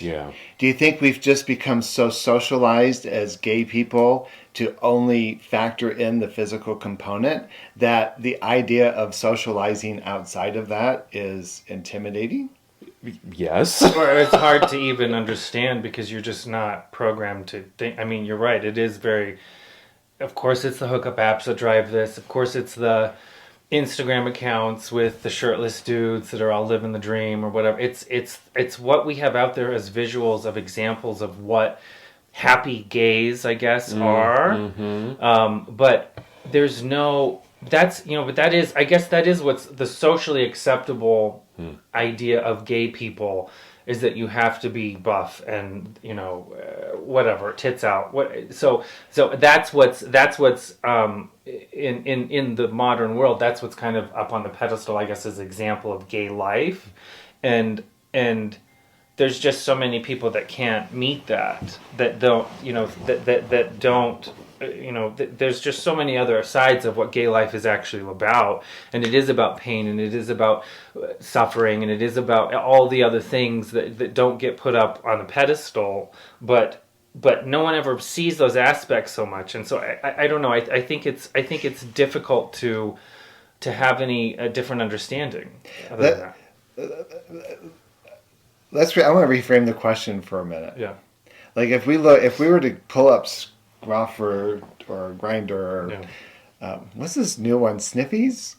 Yeah. do you think we've just become so socialized as gay people to only factor in the physical component that the idea of socializing outside of that is intimidating? Yes. Or it's hard to even understand because you're just not programmed to think. I mean, you're right. It is very. Of course, it's the hookup apps that drive this. Of course, it's the Instagram accounts with the shirtless dudes that are all living the dream or whatever. It's what we have out there as visuals of examples of what happy gays, I guess, are. But there's no. That's but that is, I guess, that is what's the socially acceptable idea of gay people, is that you have to be buff and whatever, tits out. So that's what's in the modern world. That's what's kind of up on the pedestal, I guess, as an example of gay life, and there's just so many people that can't meet that don't that don't. There's just so many other sides of what gay life is actually about, and it is about pain, and it is about suffering, and it is about all the other things that don't get put up on a pedestal, but no one ever sees those aspects so much, and so I don't know. I think it's difficult to have any different understanding other than that. I want to reframe the question for a minute. Yeah. Like if we were to pull up Scruff or Grinder, what's this new one? Sniffies?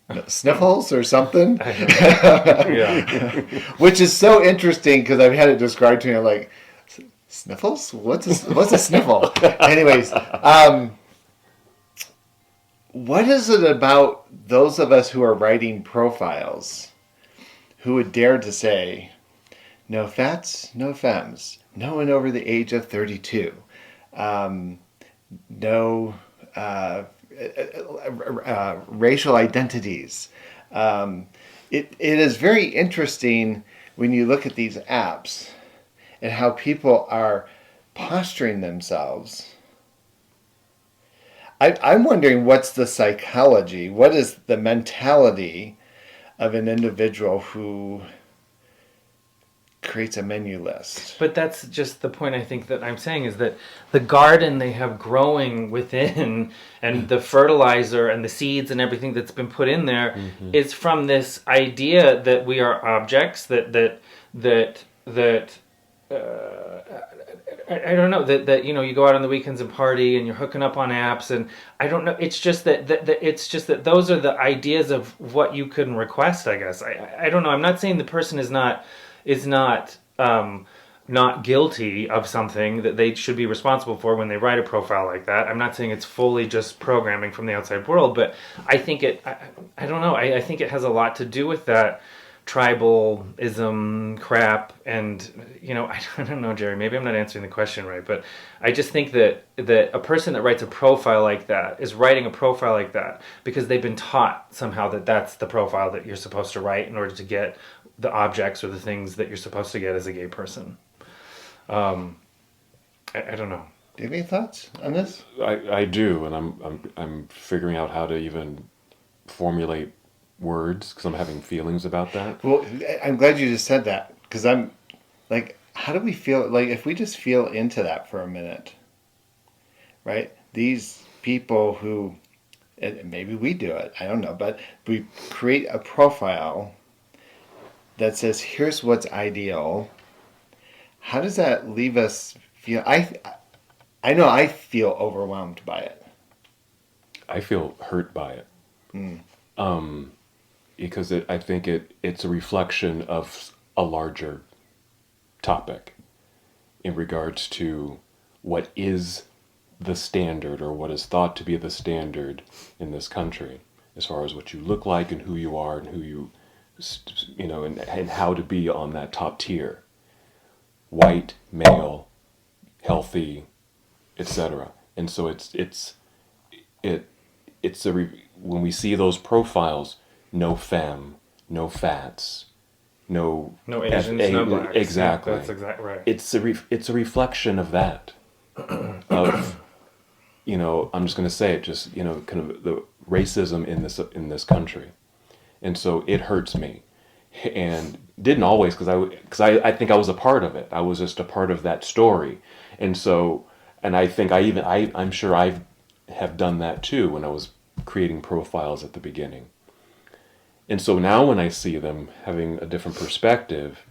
No, Sniffles or something? Yeah. Which is so interesting because I've had it described to me. I'm like, sniffles? What's a sniffle? Anyways, what is it about those of us who are writing profiles who would dare to say, no fats, no femmes, no one over the age of 32, no racial identities. It is very interesting when you look at these apps and how people are posturing themselves. I'm wondering what's the psychology, what is the mentality of an individual who creates a menu list. But that's just the point I think that I'm saying, is that the garden they have growing within and the fertilizer and the seeds and everything that's been put in there is from this idea that we are objects, that I don't know, that you go out on the weekends and party and you're hooking up on apps, and I don't know, it's just that it's just that those are the ideas of what you can request, I guess. I don't know. I'm not saying the person is not guilty of something that they should be responsible for when they write a profile like that. I'm not saying it's fully just programming from the outside world, but I think I don't know. I think it has a lot to do with that tribalism crap, and I don't know, Jerry, maybe I'm not answering the question right, but I just think that a person that writes a profile like that is writing a profile like that because they've been taught somehow that that's the profile that you're supposed to write in order to get the objects or the things that you're supposed to get as a gay person. I don't know. Do you have any thoughts on this? I do, and I'm figuring out how to even formulate words because I'm having feelings about that. Well, I'm glad you just said that, because I'm like, how do we feel? Like, if we just feel into that for a minute, right? These people who, and maybe we do it, I don't know, but we create a profile that says, here's what's ideal. How does that leave us feel? I know I feel overwhelmed by it. I feel hurt by it. Because I think it's a reflection of a larger topic in regards to what is the standard, or what is thought to be the standard in this country, as far as what you look like and who you are and who you, and how to be on that top tier. White, male, healthy, etc. And so when we see those profiles, no femme, no fats, No Asians, no blacks. Exactly. Yeah, that's exactly right. It's a reflection of that, of, I'm just going to say it, just, kind of the racism in this country. And so it hurts me, and didn't always, because I think I was a part of it. I was just a part of that story. And so, and I think I'm sure I have done that too when I was creating profiles at the beginning. And so now when I see them having a different perspective,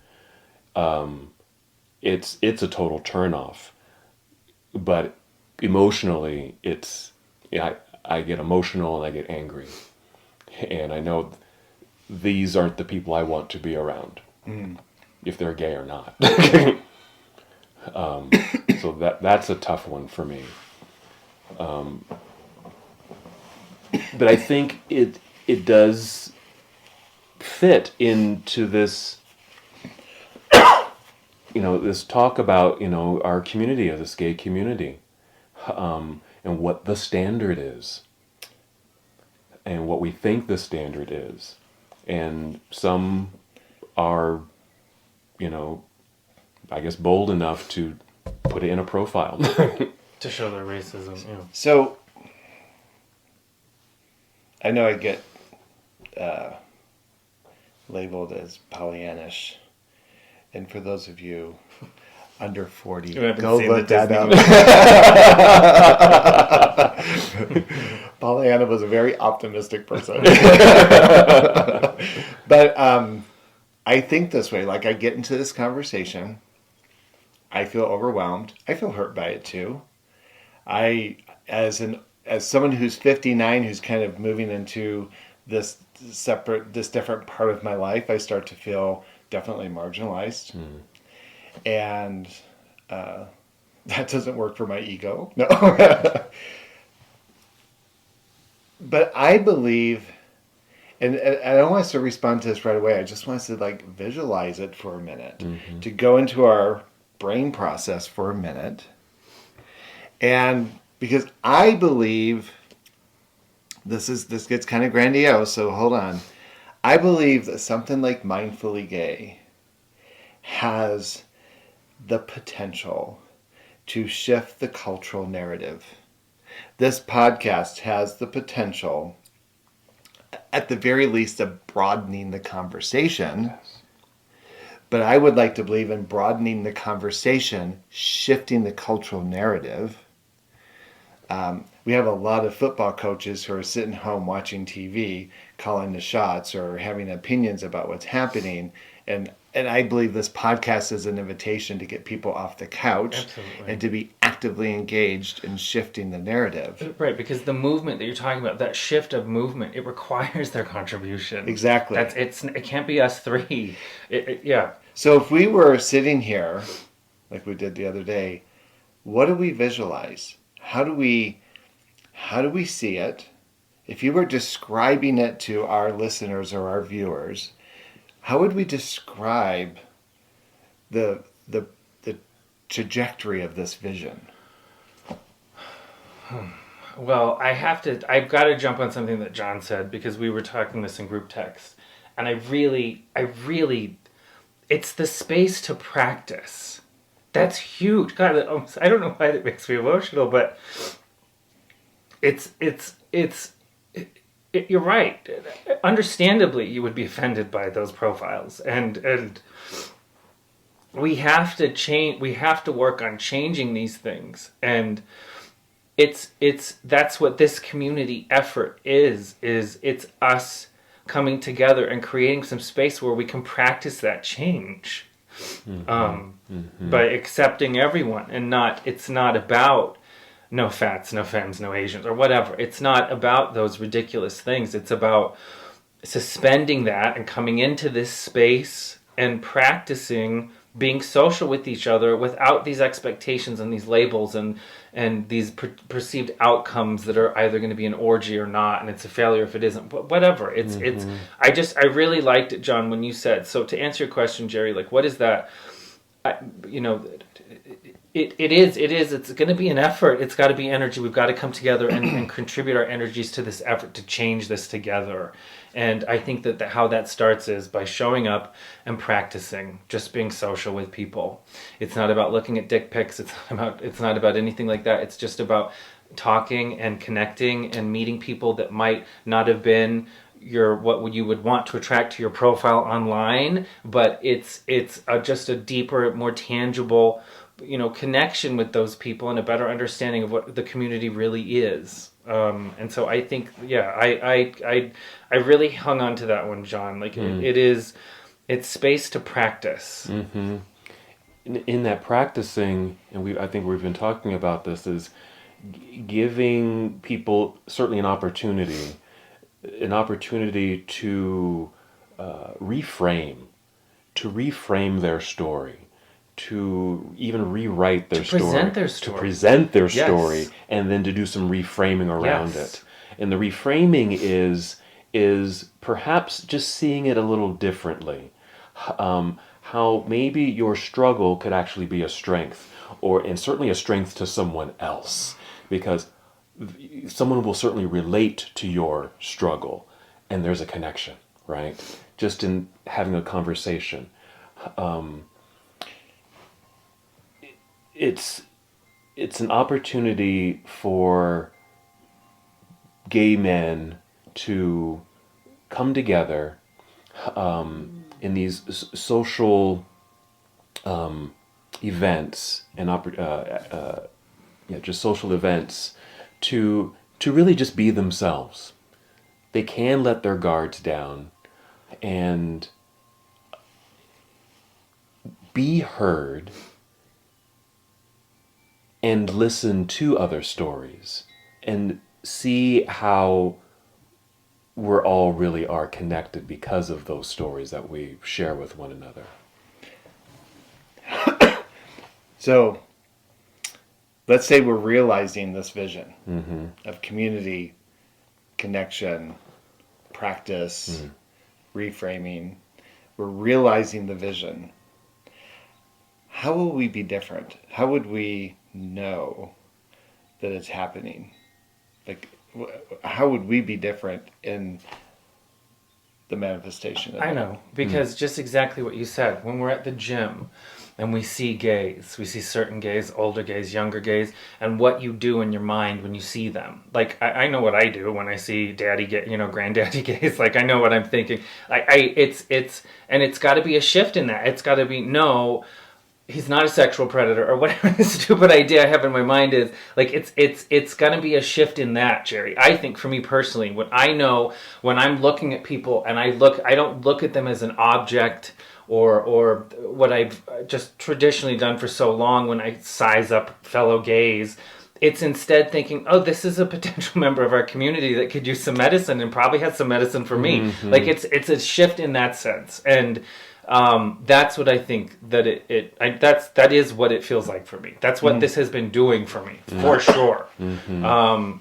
it's a total turnoff. But emotionally, I get emotional and I get angry, and I know these aren't the people I want to be around, if they're gay or not. So that's a tough one for me. But I think it does fit into this, this talk about, our community, of this gay community, and what the standard is, and what we think the standard is. And some are, I guess, bold enough to put it in a profile. To show their racism, yeah. So, I know I get labeled as Pollyannish. And for those of you under 40, go look that up. Pollyanna was a very optimistic person. But I think this way. Like, I get into this conversation. I feel overwhelmed. I feel hurt by it too. As someone who's 59, who's kind of moving into this different part of my life, I start to feel definitely marginalized. And that doesn't work for my ego. No. But I believe, and I don't want us to respond to this right away. I just want us to visualize it for a minute, to go into our brain process for a minute. And because I believe this gets kind of grandiose, so hold on. I believe that something like Mindfully Gay has the potential to shift the cultural narrative. This podcast has the potential, at the very least, of broadening the conversation. Yes. But I would like to believe in broadening the conversation, shifting the cultural narrative. We have a lot of football coaches who are sitting home watching TV, calling the shots or having opinions about what's happening. And I believe this podcast is an invitation to get people off the couch. Absolutely. And to be actively engaged in shifting the narrative. Right, because the movement that you're talking about, that shift of movement, it requires their contribution. Exactly. It can't be us three. Yeah. So if we were sitting here, like we did the other day, what do we visualize? How do we see it? If you were describing it to our listeners or our viewers, how would we describe the trajectory of this vision? Well, I've got to jump on something that John said, because we were talking this in group text, and I really, it's the space to practice. That's huge. God, I don't know why that makes me emotional, but you're right. Understandably, you would be offended by those profiles, and we have to change. We have to work on changing these things, and that's what this community effort is. It's us coming together and creating some space where we can practice that change, by accepting everyone, and it's not about no fats, no femmes, no Asians, or whatever. It's not about those ridiculous things. It's about suspending that and coming into this space and practicing being social with each other without these expectations and these labels and these perceived outcomes that are either going to be an orgy or not, and it's a failure if it isn't. Whatever. I really liked it, John, when you said, so to answer your question, Jerry, what is that? it's going to be an effort. It's got to be energy. We've got to come together and contribute our energies to this effort to change this together. And I think that how that starts is by showing up and practicing, just being social with people. It's not about looking at dick pics. It's not about anything like that. It's just about talking and connecting and meeting people that might not have been what you would want to attract to your profile online, but it's just a deeper, more tangible, connection with those people and a better understanding of what the community really is. And so I think, I really hung on to that one, John. Like it's space to practice. Mm-hmm. In that practicing, and I think we've been talking about this, is giving people certainly an opportunity to reframe their story, to even rewrite their story, to present their story, yes. And then to do some reframing around yes. it. And the reframing is perhaps just seeing it a little differently. How maybe your struggle could actually be a strength, and certainly a strength to someone else, because someone will certainly relate to your struggle, and there's a connection, right? Just in having a conversation. It's an opportunity for gay men to come together in these social events and just social events to really just be themselves. They can let their guards down and be heard and listen to other stories and see how we're all really are connected because of those stories that we share with one another. So let's say we're realizing this vision Mm-hmm. of community, connection, practice, reframing. We're realizing the vision. How will we be different? How would we know that it's happening? Like, how would we be different in the manifestation of I it? know, because just exactly what you said. When we're at the gym and we see gays, we see certain gays, older gays, younger gays, and what you do in your mind when you see them. Like, I know what I do when I see granddaddy gays. Like, I know what I'm thinking. It's got to be a shift in that. It's got to be, no, he's not a sexual predator, or whatever the stupid idea I have in my mind is. Like, it's gonna be a shift in that, Jerry. I think for me personally, when I'm looking at people and I don't look at them as an object or what I've just traditionally done for so long when I size up fellow gays. It's instead thinking, oh, this is a potential member of our community that could use some medicine and probably has some medicine for me. Mm-hmm. Like, it's a shift in that sense. And that's what I think that that is what it feels like for me. That's what this has been doing for me, for sure. Mm-hmm.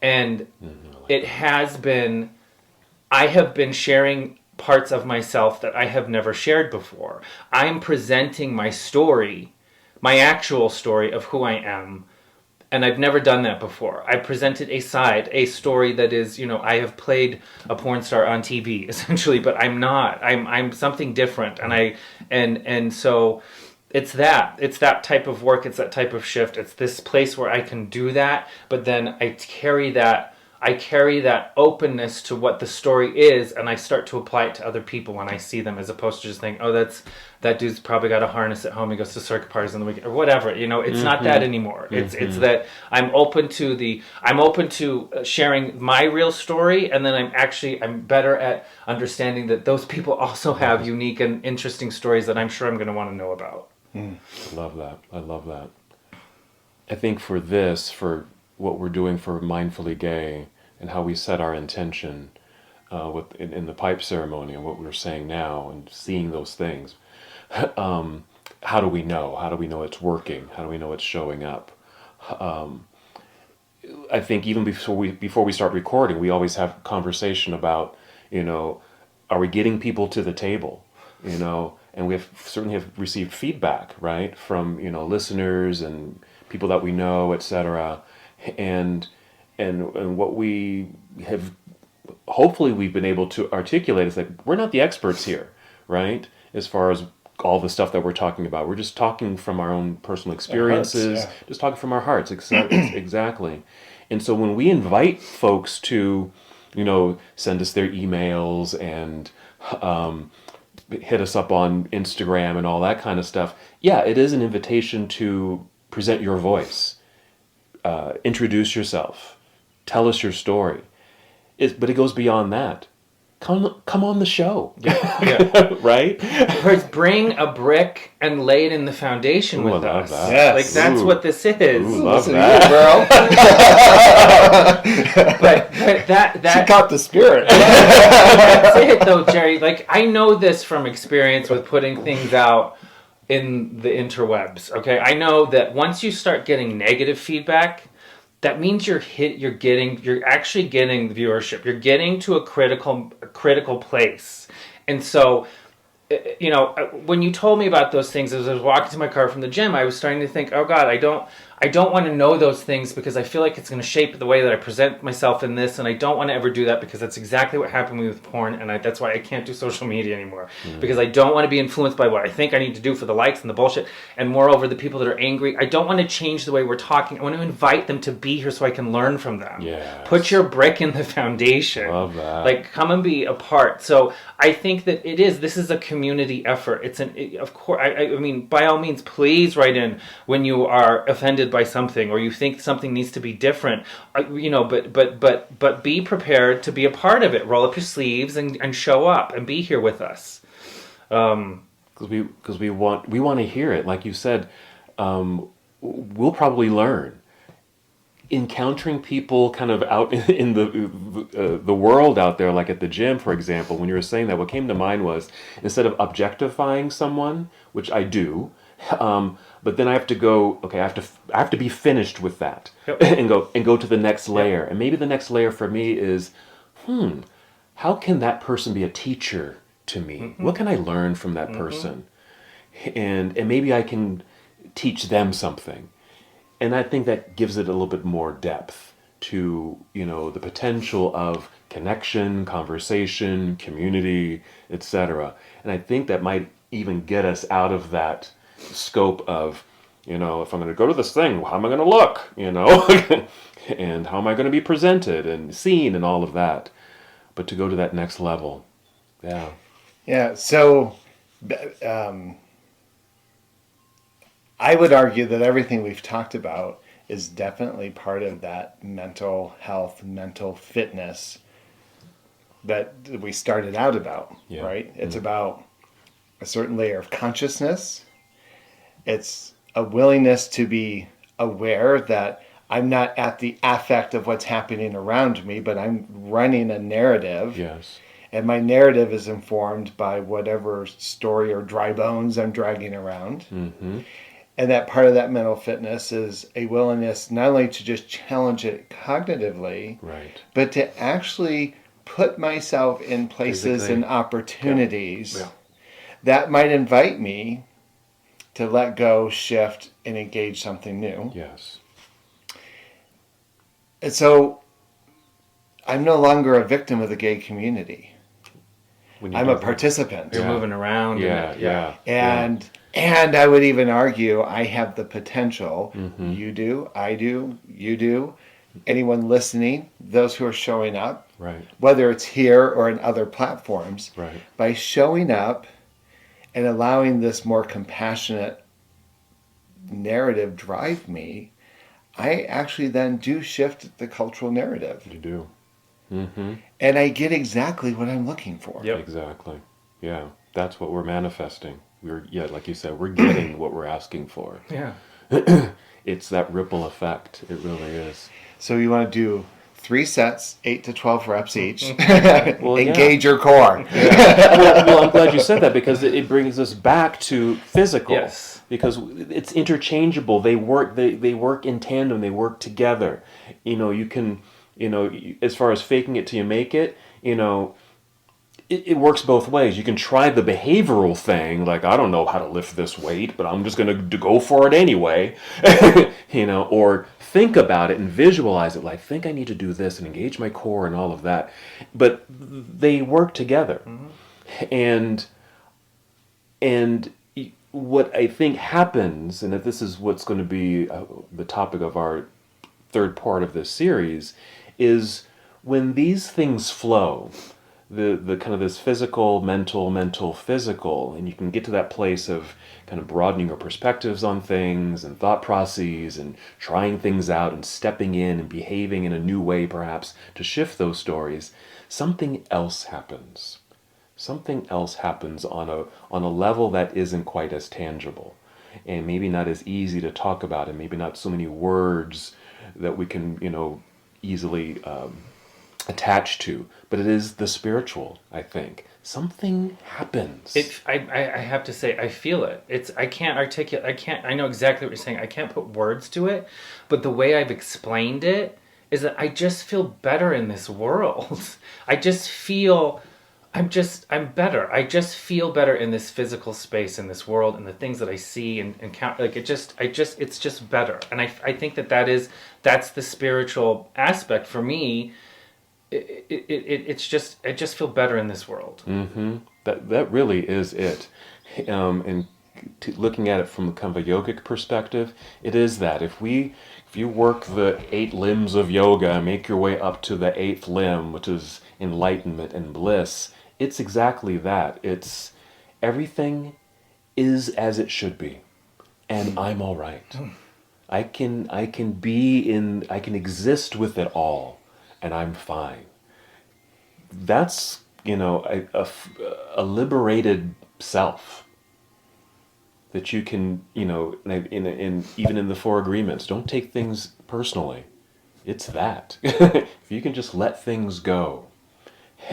And it has been, I have been sharing parts of myself that I have never shared before. I'm presenting my story, my actual story of who I am. And I've never done that before. I presented a story that is, I have played a porn star on TV essentially, but I'm not. I'm something different, and so it's that type of work. It's that type of shift. It's this place where I can do that, but then I carry that openness to what the story is, and I start to apply it to other people when I see them, as opposed to just thinking, oh, that dude's probably got a harness at home. He goes to circuit parties on the weekend or whatever. It's not that anymore. It's that I'm open to sharing my real story, and then I'm better at understanding that those people also have unique and interesting stories that I'm sure I'm going to want to know about. I love that. I think for what we're doing for Mindfully Gay and how we set our intention in the pipe ceremony and what we're saying now and seeing those things. How do we know? How do we know it's working? How do we know it's showing up? I think even before we start recording, we always have conversation about, are we getting people to the table? and we have certainly have received feedback, right, from listeners and people that we know, etc. And what we have hopefully we've been able to articulate is that we're not the experts here, right? As far as all the stuff that we're talking about, we're just talking from our own personal experiences, Hearts, yeah. just talking from our hearts, exactly. And so when we invite folks to, send us their emails and hit us up on Instagram and all that kind of stuff, yeah, it is an invitation to present your voice, introduce yourself, tell us your story. But it goes beyond that. Come on the show. Yeah. Right? First, bring a brick and lay it in the foundation Ooh, I with love us. that. Yes. Like that's Ooh. what this is. Ooh, love Listen that. to you, girl. But that She caught the spirit. that's it though, Jerry. Like I know this from experience with putting things out in the interwebs. Okay, I know that once you start getting negative feedback, that means you're actually getting the viewership. You're getting to a critical place. And so, when you told me about those things, as I was walking to my car from the gym, I was starting to think, oh God, I don't want to know those things because I feel like it's going to shape the way that I present myself in this, and I don't want to ever do that because that's exactly what happened to me with porn, and that's why I can't do social media anymore. Because I don't want to be influenced by what I think I need to do for the likes and the bullshit, and moreover, the people that are angry. I don't want to change the way we're talking. I want to invite them to be here so I can learn from them. Yes. Put your brick in the foundation. Love that. Like, come and be a part. So I think that this is a community effort. Of course, I mean, by all means, please write in when you are offended by something or you think something needs to be different. But be prepared to be a part of it. Roll up your sleeves and show up and be here with us. Because we want to hear it. Like you said, we'll probably learn. Encountering people kind of out in the world out there, like at the gym, for example, when you were saying that, what came to mind was instead of objectifying someone, which I do, but then I have to go. Okay, I have to be finished with that, Yep. and go to the next layer. Yep. And maybe the next layer for me is, how can that person be a teacher to me? Mm-hmm. What can I learn from that person? And maybe I can teach them something. And I think that gives it a little bit more depth to, the potential of connection, conversation, community, etc. And I think that might even get us out of that scope of, if I'm going to go to this thing, how am I going to look, and how am I going to be presented and seen and all of that. But to go to that next level, yeah. Yeah, so I would argue that everything we've talked about is definitely part of that mental health, mental fitness that we started out about, right? It's about a certain layer of consciousness. It's a willingness to be aware that I'm not at the affect of what's happening around me, but I'm running a narrative. Yes. And my narrative is informed by whatever story or dry bones I'm dragging around. Mm-hmm. And that part of that mental fitness is a willingness not only to just challenge it cognitively, right, but to actually put myself in places and opportunities that might invite me to let go, shift, and engage something new. Yes. And so I'm no longer a victim of the gay community. I'm a participant. You're moving around. And I would even argue I have the potential, you do, I do, you do, anyone listening, those who are showing up, right, whether it's here or in other platforms, right, by showing up and allowing this more compassionate narrative drive me, I actually then do shift the cultural narrative. You do. Mm-hmm. And I get exactly what I'm looking for. Yep. Exactly. Yeah. That's what we're manifesting. Like you said, we're getting what we're asking for. Yeah. It's that ripple effect. It really is. So you want to do 3 sets, 8 to 12 reps each. Engage your core. Well, I'm glad you said that because it brings us back to physical. Yes. Because it's interchangeable. They work. They work in tandem. They work together. You can. As far as faking it till you make it. it works both ways. You can try the behavioral thing, like, I don't know how to lift this weight, but I'm just going to go for it anyway, or think about it and visualize it, like, think I need to do this and engage my core and all of that. But they work together. And what I think happens, and that this is what's going to be the topic of our third part of this series, is when these things flow, the kind of this physical, mental, physical, and you can get to that place of kind of broadening your perspectives on things and thought processes and trying things out and stepping in and behaving in a new way perhaps to shift those stories, something else happens. Something else happens on a level that isn't quite as tangible and maybe not as easy to talk about, and maybe not so many words that we can, easily attach to. But it is the spiritual, I think. Something happens. I have to say, I feel it. I can't articulate, I know exactly what you're saying. I can't put words to it, but the way I've explained it is that I just feel better in this world. I just feel... I'm better. I just feel better in this physical space, in this world, and the things that I see and count. Like it's just better. And I think that's the spiritual aspect for me. I just feel better in this world. Mm-hmm. That really is it. And looking at it from kind of a yogic perspective, it is that if you work the 8 limbs of yoga and make your way up to the 8th limb, which is enlightenment and bliss, it's exactly that. It's everything is as it should be, and I'm all right. I can exist with it all, and I'm fine. That's a liberated self that you can in even in the 4 agreements. Don't take things personally. It's that if you can just let things go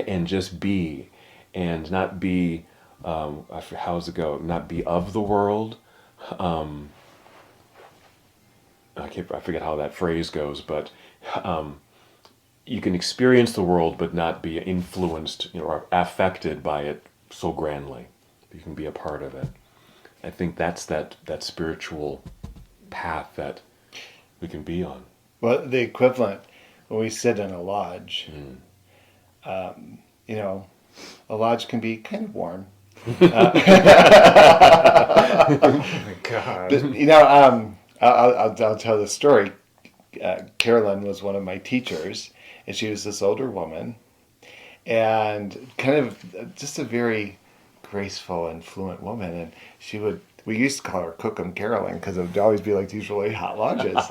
and just be, and not be, how's it go? Not be of the world. I forget how that phrase goes, but you can experience the world, but not be influenced or affected by it so grandly. You can be a part of it. I think that's that spiritual path that we can be on. Well, the equivalent when we sit in a lodge. A lodge can be kind of warm. Oh my God. I'll tell the story. Carolyn was one of my teachers, and she was this older woman, and kind of just a very graceful and fluent woman. And we used to call her Cookum Carolyn because it would always be like these really hot lodges.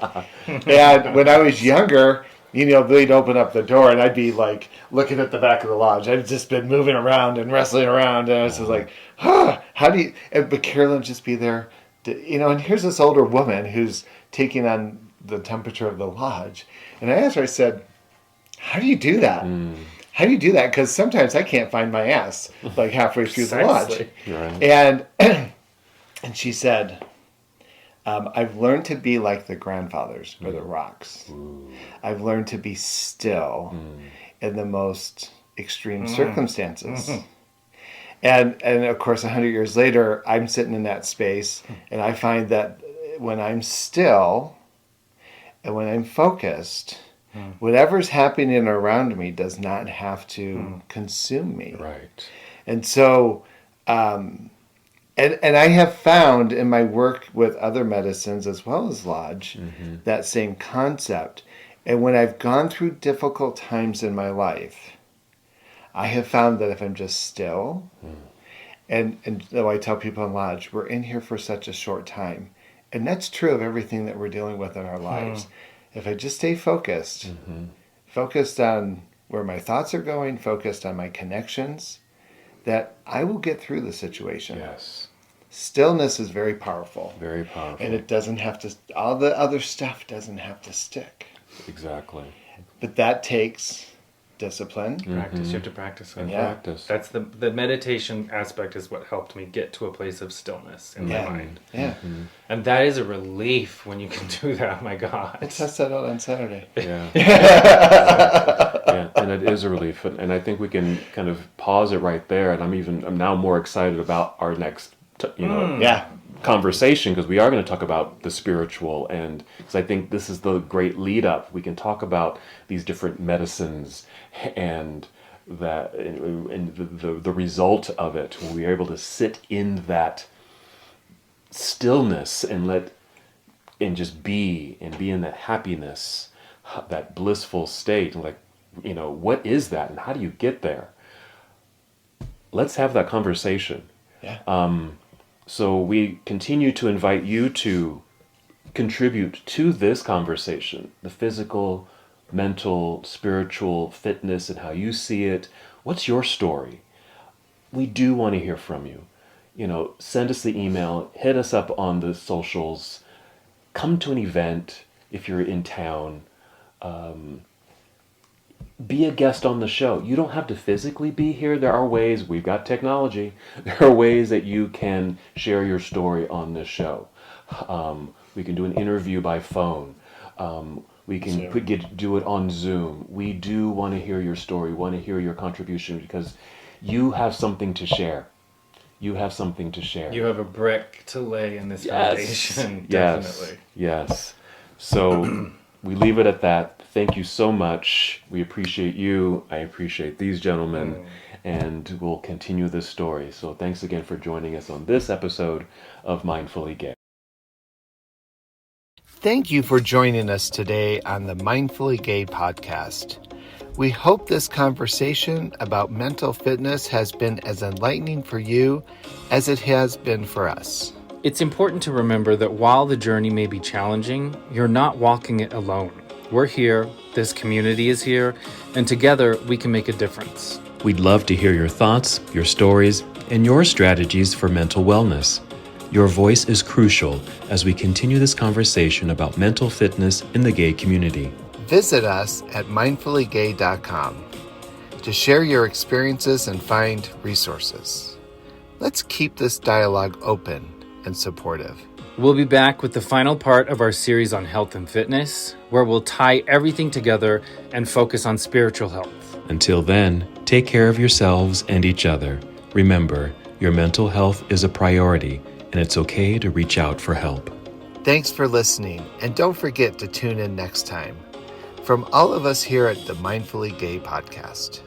And when I was younger, they'd open up the door and I'd be like looking at the back of the lodge. I've just been moving around and wrestling around, and I was just like, how do you... But Carolyn would just be there, and here's this older woman who's taking on the temperature of the lodge. And I asked her, I said, how do you do that? How do you do that? Because sometimes I can't find my ass like halfway through the lodge. Right. And she said, I've learned to be like the grandfathers or the rocks. Ooh. I've learned to be still in the most extreme circumstances. And of course, 100 years later, I'm sitting in that space, and I find that when I'm still and when I'm focused, whatever's happening around me does not have to consume me. Right. And so... And I have found in my work with other medicines as well as Lodge that same concept. And when I've gone through difficult times in my life, I have found that if I'm just still, and though I tell people in Lodge, we're in here for such a short time. And that's true of everything that we're dealing with in our lives. If I just stay focused, focused on where my thoughts are going, focused on my connections, that I will get through the situation. Yes. Stillness is very powerful. Very powerful. And it doesn't have to, all the other stuff doesn't have to stick. Exactly. But that takes discipline. Practice. You have to practice it. Yeah. Practice. That's the meditation aspect is what helped me get to a place of stillness in my mind. Yeah. And that is a relief when you can do that. My God. I test that out on Saturday. Yeah. Yeah, and it is a relief. And I think we can kind of pause it right there. And I'm now more excited about our next, Yeah. conversation, because we are going to talk about the spiritual, and because I think this is the great lead up. We can talk about these different medicines and that and the result of it, when we are able to sit in that stillness and just be in that happiness, that blissful state, and what is that and how do you get there? Let's have that conversation. Yeah. So we continue to invite you to contribute to this conversation, the physical, mental, spiritual fitness and how you see it. What's your story? We do want to hear from you. Send us the email, hit us up on the socials, come to an event if you're in town. Be a guest on the show. You don't have to physically be here. There are ways, we've got technology, there are ways that you can share your story on this show. We can do an interview by phone. We can do it on Zoom. We do want to hear your story, want to hear your contribution, because you have something to share. You have something to share. You have a brick to lay in this foundation. Definitely. Yes. So we leave it at that. Thank you so much. We appreciate you. I appreciate these gentlemen. And we'll continue this story. So thanks again for joining us on this episode of Mindfully Gay. Thank you for joining us today on the Mindfully Gay podcast. We hope this conversation about mental fitness has been as enlightening for you as it has been for us. It's important to remember that while the journey may be challenging, you're not walking it alone. We're here, this community is here, and together we can make a difference. We'd love to hear your thoughts, your stories, and your strategies for mental wellness. Your voice is crucial as we continue this conversation about mental fitness in the gay community. Visit us at mindfullygay.com to share your experiences and find resources. Let's keep this dialogue open and supportive. We'll be back with the final part of our series on health and fitness, where we'll tie everything together and focus on spiritual health. Until then, take care of yourselves and each other. Remember, your mental health is a priority, and it's okay to reach out for help. Thanks for listening, and don't forget to tune in next time. From all of us here at the Mindfully Gay podcast.